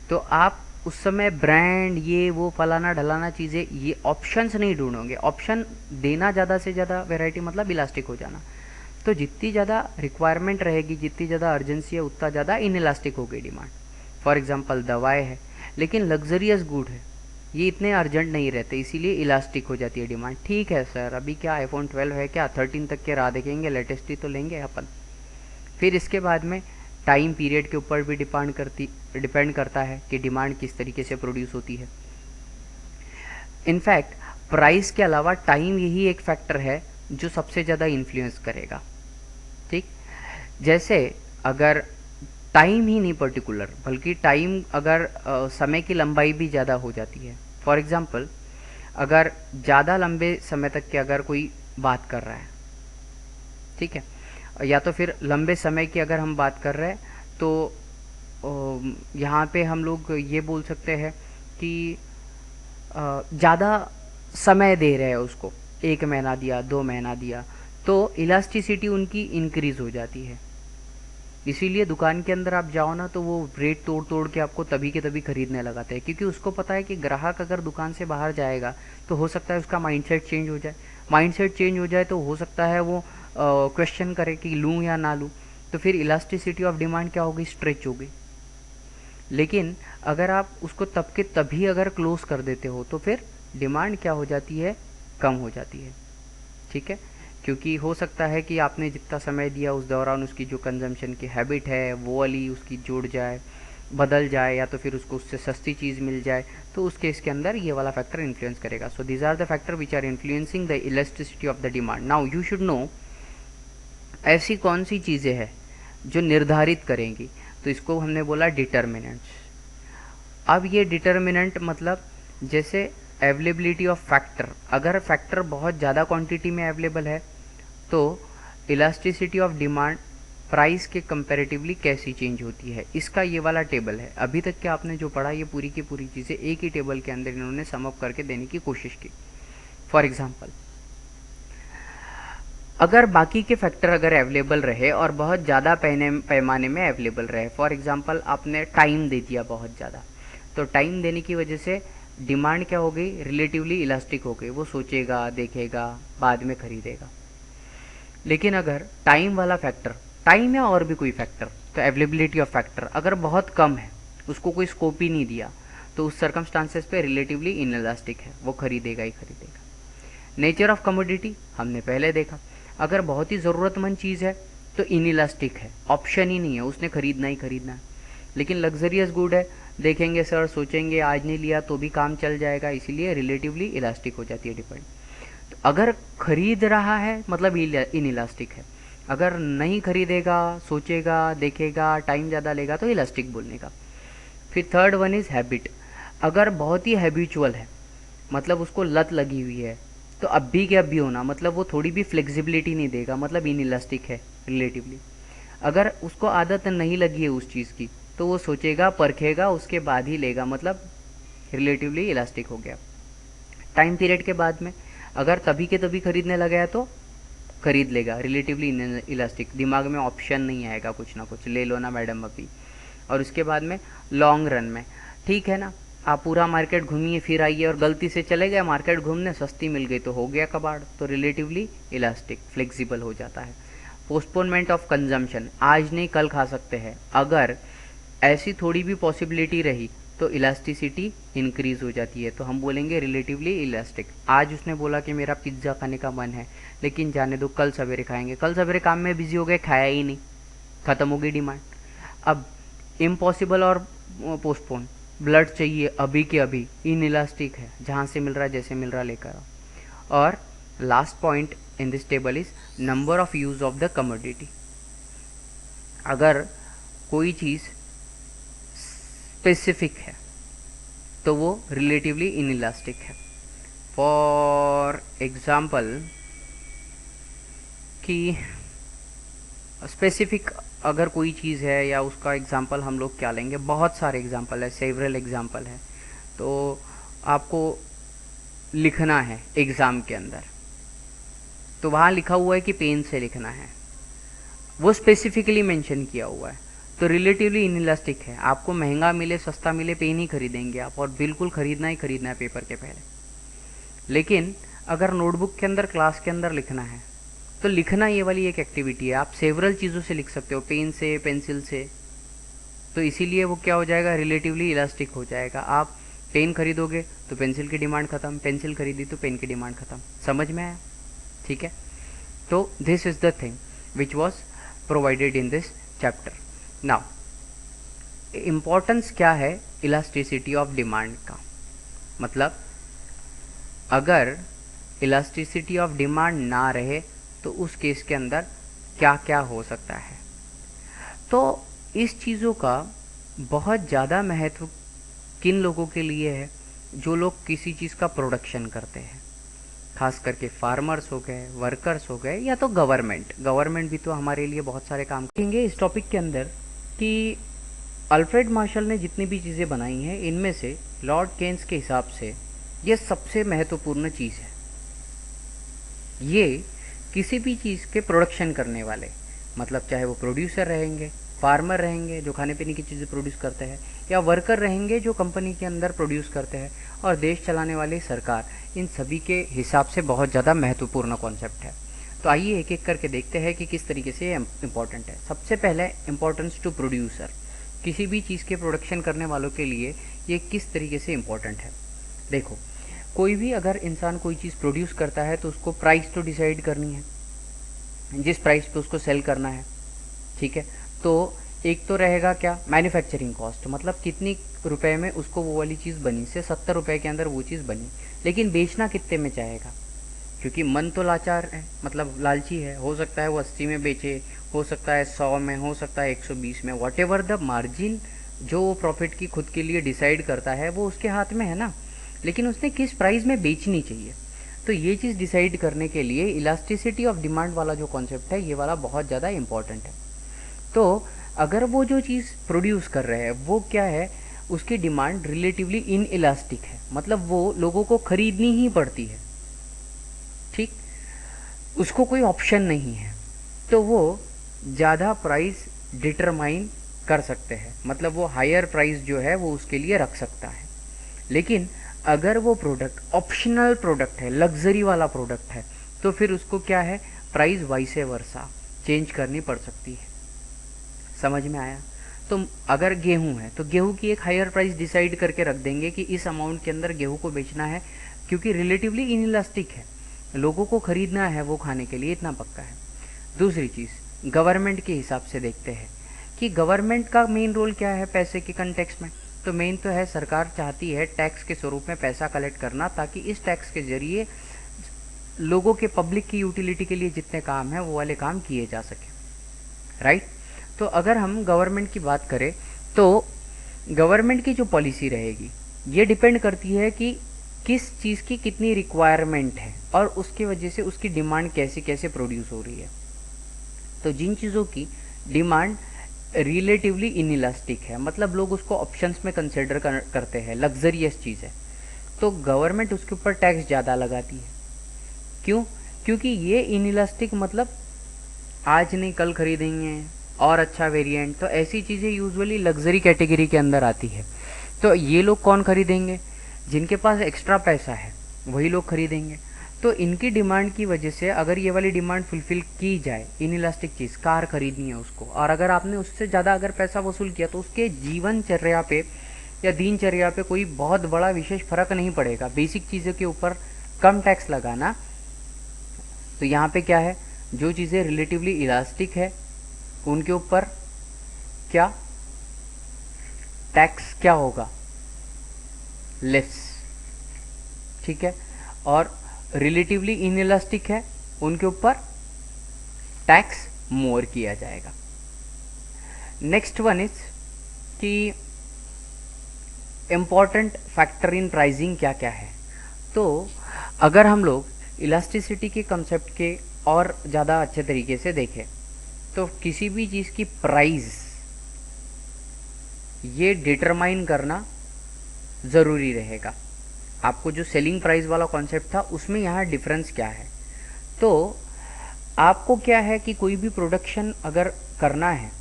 तो आप उस समय ब्रांड ये वो फलाना ढलाना चीज़ें, ये ऑप्शंस नहीं ढूंढोगे। ऑप्शन देना ज़्यादा से ज़्यादा, वैरायटी मतलब इलास्टिक हो जाना। तो जितनी ज़्यादा रिक्वायरमेंट रहेगी, जितनी ज़्यादा अर्जेंसी है, उतना ज़्यादा इनइलास्टिक हो गई डिमांड। फॉर एग्जांपल दवाएं है, लेकिन लग्जरियस गुड है, ये इतने अर्जेंट नहीं रहते, इसीलिए इलास्टिक हो जाती है डिमांड। ठीक है सर, अभी क्या आईफोन 12 है, क्या 13 तक के राह देखेंगे, लेटेस्ट ही तो लेंगे अपन। फिर इसके बाद में टाइम पीरियड के ऊपर भी डिपेंड करता है कि डिमांड किस तरीके से प्रोड्यूस होती है। इनफैक्ट प्राइस के अलावा टाइम यही एक फैक्टर है जो सबसे ज़्यादा इन्फ्लुएंस करेगा। ठीक, जैसे अगर टाइम ही नहीं पर्टिकुलर, बल्कि टाइम अगर समय की लंबाई भी ज़्यादा हो जाती है। फॉर एग्जांपल अगर ज़्यादा लंबे समय तक के अगर कोई बात कर रहा है, ठीक है, या तो फिर लंबे समय की अगर हम बात कर रहे हैं तो यहाँ पे हम लोग ये बोल सकते हैं कि ज़्यादा समय दे रहे हैं उसको, 1 महीना दिया, 2 महीना दिया, तो इलास्टिसिटी उनकी इंक्रीज हो जाती है। इसीलिए दुकान के अंदर आप जाओ ना तो वो रेट तोड़ तोड़ के आपको तभी के तभी खरीदने लगाते हैं, क्योंकि उसको पता है कि ग्राहक अगर दुकान से बाहर जाएगा तो हो सकता है उसका माइंडसेट चेंज हो जाए। माइंडसेट चेंज हो जाए तो हो सकता है वो क्वेश्चन करे कि लूँ या ना लूँ, तो फिर इलास्टिसिटी ऑफ डिमांड क्या होगी, स्ट्रेच होगी। लेकिन अगर आप उसको तब के तभी अगर क्लोज कर देते हो तो फिर डिमांड क्या हो जाती है, कम हो जाती है। ठीक है, क्योंकि हो सकता है कि आपने जितना समय दिया उस दौरान उसकी जो कंजम्पशन की हैबिट है वो वाली उसकी जुड़ जाए, बदल जाए, या तो फिर उसको उससे सस्ती चीज़ मिल जाए, तो उस केस के अंदर ये वाला फैक्टर इन्फ्लुएंस करेगा। So these are the factor which are influencing the elasticity of the demand. Now you should know ऐसी कौन सी चीज़ें हैं जो निर्धारित करेंगी, तो इसको हमने बोला डिटर्मिनेंट्स। अब ये डिटर्मिनेंट मतलब जैसे अवेलेबिलिटी ऑफ फैक्टर, अगर फैक्टर बहुत ज़्यादा क्वांटिटी में अवेलेबल है तो इलास्टिसिटी ऑफ डिमांड प्राइस के कंपैरेटिवली कैसी चेंज होती है, इसका ये वाला टेबल है। अभी तक के आपने जो पढ़ा ये पूरी की पूरी चीज़ें एक ही टेबल के अंदर इन्होंने सम अप करके देने की कोशिश की। फॉर एग्जांपल, अगर बाकी के फैक्टर अगर अवेलेबल रहे और बहुत ज़्यादा पैमाने में अवेलेबल रहे, फॉर एग्जांपल आपने टाइम दे दिया बहुत ज़्यादा, तो टाइम देने की वजह से डिमांड क्या हो गई, रिलेटिवली इलास्टिक हो गई, वो सोचेगा, देखेगा, बाद में खरीदेगा। लेकिन अगर टाइम वाला फैक्टर, टाइम या और भी कोई फैक्टर, तो अवेलेबिलिटी ऑफ फैक्टर अगर बहुत कम है, उसको कोई स्कोप ही नहीं दिया, तो उस सर्कमस्टांसेस पे रिलेटिवली इनइलास्टिक है, वो खरीदेगा ही खरीदेगा। नेचर ऑफ कमोडिटी हमने पहले देखा, अगर बहुत ही ज़रूरतमंद चीज़ है तो इनइलास्टिक है, ऑप्शन ही नहीं है, उसने खरीदना ही खरीदना है। लेकिन लग्जरियस गुड है, देखेंगे सर, सोचेंगे, आज नहीं लिया तो भी काम चल जाएगा, इसीलिए रिलेटिवली इलास्टिक हो जाती है डिपेंड। तो अगर खरीद रहा है मतलब इनइलास्टिक है, अगर नहीं खरीदेगा, सोचेगा, देखेगा, टाइम ज़्यादा लेगा, तो इलास्टिक बोलने का। फिर थर्ड वन इज़ हैबिट, अगर बहुत ही हैबिचुअल है, मतलब उसको लत लगी हुई है, तो अब भी के अब भी होना, मतलब वो थोड़ी भी फ्लेक्सिबिलिटी नहीं देगा, मतलब इनइलास्टिक है रिलेटिवली। अगर उसको आदत नहीं लगी है उस चीज़ की, तो वो सोचेगा, परखेगा, उसके बाद ही लेगा, मतलब रिलेटिवली इलास्टिक हो गया। टाइम पीरियड के बाद में अगर तभी के तभी खरीदने लगा है तो खरीद लेगा, रिलेटिवली इलास्टिक, दिमाग में ऑप्शन नहीं आएगा, कुछ ना कुछ ले लो ना मैडम अभी। और उसके बाद में लॉन्ग रन में ठीक है ना, आप पूरा मार्केट घूमिए फिर आइए और गलती से चले गए मार्केट घूमने, सस्ती मिल गई तो हो गया कबाड़, तो रिलेटिवली इलास्टिक, फ्लेक्सिबल हो जाता है। पोस्टपोनमेंट ऑफ कंजम्पशन, आज नहीं कल खा सकते हैं, अगर ऐसी थोड़ी भी पॉसिबिलिटी रही तो इलास्टिसिटी इंक्रीज हो जाती है, तो हम बोलेंगे रिलेटिवली इलास्टिक। आज उसने बोला कि मेरा पिज्ज़ा खाने का मन है, लेकिन जाने दो, कल सवेरे खाएंगे, कल सवेरे काम में बिजी हो गए, खाया ही नहीं, ख़त्म हो गई डिमांड। अब इम्पॉसिबल और पोस्टपोन, ब्लड चाहिए अभी के अभी, इन इलास्टिक है, जहाँ से मिल रहा है जैसे मिल रहा लेकर आओ। और last point in this table is number of use of the commodity, अगर कोई चीज़ स्पेसिफिक है तो वो रिलेटिवली इनइलास्टिक है। फॉर एग्जाम्पल कि स्पेसिफिक अगर कोई चीज़ है, या उसका एग्जाम्पल हम लोग क्या लेंगे, बहुत सारे एग्जाम्पल है, सेवरल एग्जाम्पल है, तो आपको लिखना है एग्ज़ाम के अंदर, तो वहाँ लिखा हुआ है कि पेन से लिखना है, वो स्पेसिफिकली मेंशन किया हुआ है, तो रिलेटिवली इनइलास्टिक है। आपको महंगा मिले सस्ता मिले पेन ही खरीदेंगे आप, और बिल्कुल खरीदना ही खरीदना है पेपर के पहले। लेकिन अगर नोटबुक के अंदर क्लास के अंदर लिखना है, तो लिखना ये वाली एक एक्टिविटी है, आप सेवरल चीज़ों से लिख सकते हो, पेन से, पेंसिल से, तो इसीलिए वो क्या हो जाएगा, रिलेटिवली इलास्टिक हो जाएगा। आप पेन खरीदोगे तो पेंसिल की डिमांड ख़त्म, पेंसिल खरीदी तो पेन की डिमांड ख़त्म। समझ में आया? ठीक है, तो this is the thing which was provided in this chapter. Now importance क्या है इलास्टिसिटी ऑफ डिमांड का, मतलब अगर इलास्टिसिटी ऑफ डिमांड ना रहे तो उस केस के अंदर क्या क्या हो सकता है। तो इस चीज़ों का बहुत ज़्यादा महत्व किन लोगों के लिए है, जो लोग किसी चीज़ का प्रोडक्शन करते हैं, खास करके फार्मर्स हो गए, वर्कर्स हो गए, या तो गवर्नमेंट भी तो हमारे लिए बहुत सारे काम करेंगे इस टॉपिक के अंदर। कि अल्फ्रेड मार्शल ने जितनी भी चीज़ें बनाई हैं, इनमें से लॉर्ड केन्स के हिसाब से ये सबसे महत्वपूर्ण चीज़ है। ये किसी भी चीज़ के प्रोडक्शन करने वाले, मतलब चाहे वो प्रोड्यूसर रहेंगे, फार्मर रहेंगे जो खाने पीने की चीज़ें प्रोड्यूस करते हैं, या वर्कर रहेंगे जो कंपनी के अंदर प्रोड्यूस करते हैं, और देश चलाने वाली सरकार, इन सभी के हिसाब से बहुत ज़्यादा महत्वपूर्ण कॉन्सेप्ट है। तो आइए एक एक करके देखते हैं कि किस तरीके से ये इम्पोर्टेंट है। सबसे पहले इम्पोर्टेंस टू प्रोड्यूसर, किसी भी चीज़ के प्रोडक्शन करने वालों के लिए ये किस तरीके से इम्पोर्टेंट है। देखो, कोई भी अगर इंसान कोई चीज़ प्रोड्यूस करता है तो उसको प्राइस तो डिसाइड करनी है, जिस प्राइस पे उसको सेल करना है, ठीक है। तो एक तो रहेगा क्या, मैन्युफैक्चरिंग कॉस्ट, मतलब कितनी रुपए में उसको वो वाली चीज़ बनी, से 70 रुपए के अंदर वो चीज़ बनी, लेकिन बेचना कितने में चाहेगा, क्योंकि मन तो लाचार है, मतलब लालची है। हो सकता है वो 80 में बेचे, हो सकता है 100 में, हो सकता है 120 में, वॉट एवर द मार्जिन जो वो प्रॉफिट की खुद के लिए डिसाइड करता है वो उसके हाथ में है ना, लेकिन उसने किस प्राइस में बेचनी चाहिए। तो ये चीज़ डिसाइड करने के लिए इलास्टिसिटी ऑफ डिमांड वाला जो कॉन्सेप्ट है, ये वाला बहुत ज़्यादा इंपॉर्टेंट है। तो अगर वो जो चीज़ प्रोड्यूस कर रहे हैं वो क्या है, उसकी डिमांड रिलेटिवली इन इलास्टिक है, मतलब वो लोगों को खरीदनी ही पड़ती है, ठीक, उसको कोई ऑप्शन नहीं है, तो वो ज़्यादा प्राइस डिटरमाइन कर सकते हैं, मतलब वो हायर प्राइस जो है वो उसके लिए रख सकता है। लेकिन अगर वो प्रोडक्ट ऑप्शनल प्रोडक्ट है, लग्जरी वाला प्रोडक्ट है, तो फिर उसको क्या है, प्राइस वाइसे वर्सा चेंज करनी पड़ सकती है। समझ में आया। तो अगर गेहूं है तो गेहूं की एक हायर प्राइस डिसाइड करके रख देंगे कि इस अमाउंट के अंदर गेहूं को बेचना है, क्योंकि रिलेटिवली इनइलास्टिक है, लोगों को खरीदना है वो खाने के लिए, इतना पक्का है। दूसरी चीज़ गवर्नमेंट के हिसाब से देखते हैं कि गवर्नमेंट का मेन रोल क्या है पैसे के कंटेक्स्ट में। तो मेन तो है, सरकार चाहती है टैक्स के स्वरूप में पैसा कलेक्ट करना, ताकि इस टैक्स के जरिए लोगों के, पब्लिक की यूटिलिटी के लिए जितने काम हैं वो वाले काम किए जा सके, राइट। तो अगर हम गवर्नमेंट की बात करें तो गवर्नमेंट की जो पॉलिसी रहेगी ये डिपेंड करती है कि किस चीज़ की कितनी रिक्वायरमेंट है और उसकी वजह से उसकी डिमांड कैसे कैसे प्रोड्यूस हो रही है। तो जिन चीज़ों की डिमांड रिलेटिवली इनइलास्टिक है, मतलब लोग उसको ऑप्शंस में कंसिडर करते हैं, लग्जरियस चीज़ है, तो गवर्नमेंट उसके ऊपर टैक्स ज़्यादा लगाती है। क्यों? क्योंकि ये इनइलास्टिक, मतलब आज नहीं कल खरीदेंगे और अच्छा वेरिएंट, तो ऐसी चीज़ें यूजुअली लग्जरी कैटेगरी के अंदर आती है। तो ये लोग कौन खरीदेंगे, जिनके पास एक्स्ट्रा पैसा है वही लोग खरीदेंगे। तो इनकी डिमांड की वजह से अगर ये वाली डिमांड फुलफिल की जाए, इनइलास्टिक चीज़ कार खरीदनी है उसको, और अगर आपने उससे ज़्यादा अगर पैसा वसूल किया तो उसके जीवनचर्या पे या दिनचर्या पे कोई बहुत बड़ा विशेष फर्क नहीं पड़ेगा। बेसिक चीज़ों के ऊपर कम टैक्स लगाना, तो यहाँ पे क्या है, जो चीज़ें रिलेटिवली इलास्टिक है उनके ऊपर क्या टैक्स क्या होगा, लेस, ठीक है। और रिलेटिवली इनइलास्टिक है उनके ऊपर टैक्स मोर किया जाएगा। नेक्स्ट वन इज कि इम्पॉर्टेंट फैक्टर इन प्राइसिंग क्या क्या है। तो अगर हम लोग इलास्टिसिटी के कंसेप्ट के और ज़्यादा अच्छे तरीके से देखें तो किसी भी चीज़ की प्राइस ये डिटरमाइन करना ज़रूरी रहेगा। आपको जो सेलिंग प्राइस वाला कॉन्सेप्ट था उसमें यहाँ डिफरेंस क्या है, तो आपको क्या है कि कोई भी प्रोडक्शन अगर करना है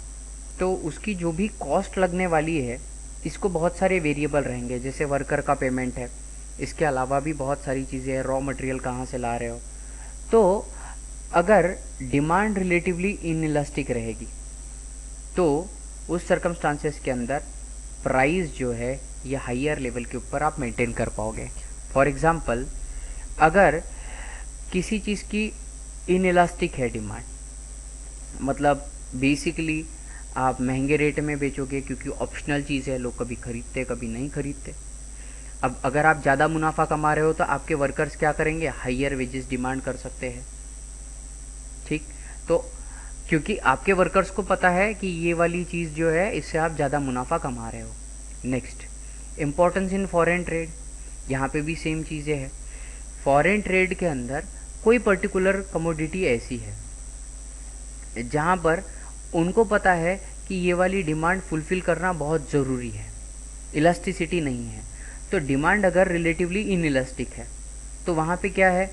तो उसकी जो भी कॉस्ट लगने वाली है, इसको बहुत सारे वेरिएबल रहेंगे, जैसे वर्कर का पेमेंट है, इसके अलावा भी बहुत सारी चीज़ें हैं, रॉ मटेरियल कहाँ से ला रहे हो। तो अगर डिमांड रिलेटिवली इनइलास्टिक रहेगी तो उस सर्कमस्टांसेस के अंदर प्राइस जो है ये हायर लेवल के ऊपर आप मेंटेन कर पाओगे। फॉर एग्ज़ाम्पल, अगर किसी चीज़ की इनइलास्टिक है डिमांड, मतलब बेसिकली आप महंगे रेट में बेचोगे क्योंकि ऑप्शनल चीज़ है, लोग कभी खरीदते कभी नहीं खरीदते। अब अगर आप ज़्यादा मुनाफा कमा रहे हो तो आपके वर्कर्स क्या करेंगे, हायर वेजेस डिमांड कर सकते हैं, ठीक। तो क्योंकि आपके वर्कर्स को पता है कि ये वाली चीज़ जो है इससे आप ज़्यादा मुनाफा कमा रहे हो। Next, importance in foreign trade, यहाँ पे भी सेम चीज़ें हैं। फॉरेन ट्रेड के अंदर कोई पर्टिकुलर कमोडिटी ऐसी है जहाँ पर उनको पता है कि ये वाली डिमांड फुलफ़िल करना बहुत ज़रूरी है, इलास्टिसिटी नहीं है। तो डिमांड अगर रिलेटिवली इनइलास्टिक है तो वहाँ पे क्या है,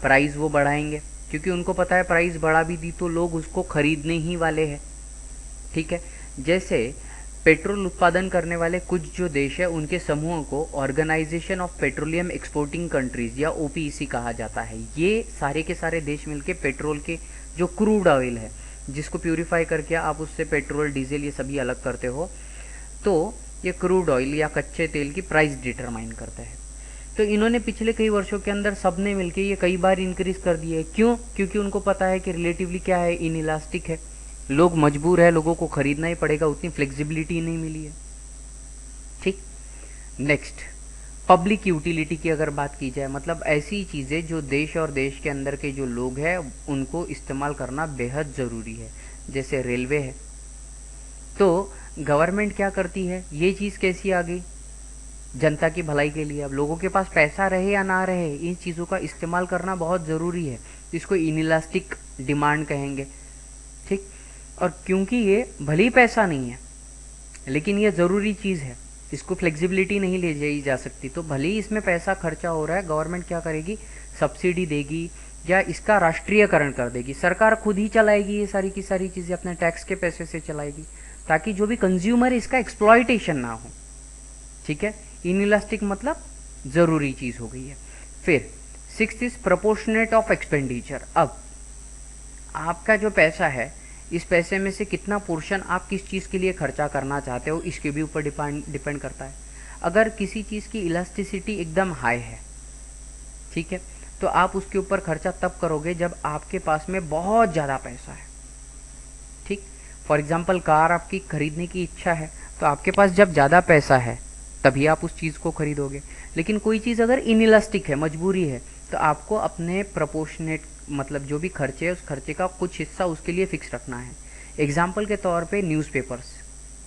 प्राइस वो बढ़ाएंगे, क्योंकि उनको पता है प्राइस बढ़ा भी दी तो लोग उसको खरीदने ही वाले हैं। ठीक है, जैसे पेट्रोल उत्पादन करने वाले कुछ जो देश है उनके समूहों को organisation of petroleum exporting countries या ओपीईसी कहा जाता है। ये सारे के सारे देश मिलके पेट्रोल के जो क्रूड ऑयल है जिसको प्यूरिफाई करके आप उससे पेट्रोल डीजल ये सभी अलग करते हो, तो ये क्रूड ऑयल या कच्चे तेल की प्राइस डिटरमाइन करता है। तो इन्होंने पिछले कई वर्षों के अंदर सबने मिलके ये कई बार इंक्रीज कर दिया है। क्यों? क्योंकि उनको पता है कि रिलेटिवली क्या है, इनइलास्टिक है, लोग मजबूर है, लोगों को खरीदना ही पड़ेगा, उतनी फ्लेक्सिबिलिटी नहीं मिली है। ठीक, नेक्स्ट पब्लिक यूटिलिटी की अगर बात की जाए, मतलब ऐसी चीज़ें जो देश और देश के अंदर के जो लोग हैं उनको इस्तेमाल करना बेहद ज़रूरी है। जैसे रेलवे है, तो गवर्नमेंट क्या करती है, ये चीज़ कैसी आ गई, जनता की भलाई के लिए। अब लोगों के पास पैसा रहे या ना रहे, इन चीज़ों का इस्तेमाल करना बहुत ज़रूरी है। इसको इनइलास्टिक डिमांड कहेंगे। ठीक, और क्योंकि ये भले ही पैसा नहीं है लेकिन ये ज़रूरी चीज़ है, इसको फ्लेक्सिबिलिटी नहीं ले जाई जा सकती, तो भले ही इसमें पैसा खर्चा हो रहा है, गवर्नमेंट क्या करेगी, सब्सिडी देगी या इसका राष्ट्रीयकरण कर देगी। सरकार खुद ही चलाएगी ये सारी की सारी चीज़ें, अपने टैक्स के पैसे से चलाएगी, ताकि जो भी कंज्यूमर इसका एक्सप्लॉयटेशन ना हो। ठीक है, इनइलास्टिक मतलब ज़रूरी चीज़ हो गई है। फिर sixth is proportionate of expenditure. अब आपका जो पैसा है, इस पैसे में से कितना पोर्शन आप किस चीज़ के लिए खर्चा करना चाहते हो, इसके भी ऊपर डिपेंड करता है। अगर किसी चीज़ की इलास्टिसिटी एकदम हाई है, ठीक है, तो आप उसके ऊपर खर्चा तब करोगे जब आपके पास में बहुत ज़्यादा पैसा है। ठीक, फॉर एग्जाम्पल कार आपकी खरीदने की इच्छा है, तो आपके पास जब ज़्यादा पैसा है तभी आप उस चीज़ को खरीदोगे। लेकिन कोई चीज़ अगर इनइलास्टिक है, मजबूरी है, तो आपको अपने प्रोपोर्शनेट मतलब जो भी खर्चे है उस खर्चे का कुछ हिस्सा उसके लिए फिक्स रखना है। एग्जाम्पल के तौर पे न्यूज़पेपर्स,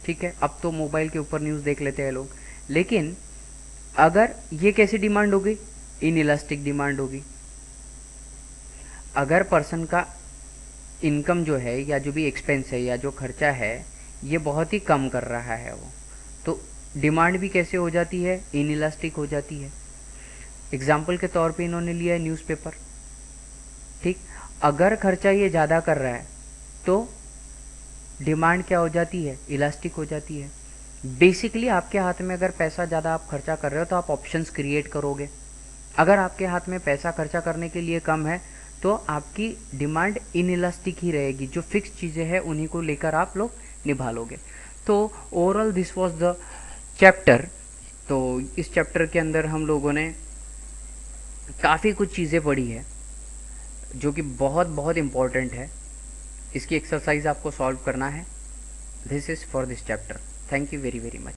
ठीक है, अब तो मोबाइल के ऊपर न्यूज़ देख लेते हैं लोग, लेकिन अगर ये कैसी डिमांड होगी, इनइलास्टिक डिमांड होगी। अगर पर्सन का इनकम जो है या जो भी एक्सपेंस है या जो खर्चा है ये बहुत ही कम कर रहा है वो, तो डिमांड भी कैसे हो जाती है, इनइलास्टिक हो जाती है। एग्जाम्पल के तौर पे इन्होंने लिया है न्यूज़पेपर। ठीक, अगर खर्चा ये ज़्यादा कर रहा है तो डिमांड क्या हो जाती है, इलास्टिक हो जाती है। बेसिकली आपके हाथ में अगर पैसा ज़्यादा आप खर्चा कर रहे हो तो आप ऑप्शंस क्रिएट करोगे। अगर आपके हाथ में पैसा खर्चा करने के लिए कम है तो आपकी डिमांड इनइलास्टिक ही रहेगी, जो फिक्स चीज़ें हैं उन्हीं को लेकर आप लोग निभा लोगे। तो overall this was the chapter. तो इस चैप्टर के अंदर हम लोगों ने काफ़ी कुछ चीज़ें पढ़ी है जो कि बहुत बहुत इम्पॉर्टेंट है। इसकी एक्सरसाइज आपको सॉल्व करना है। This is for this chapter. Thank you very very much.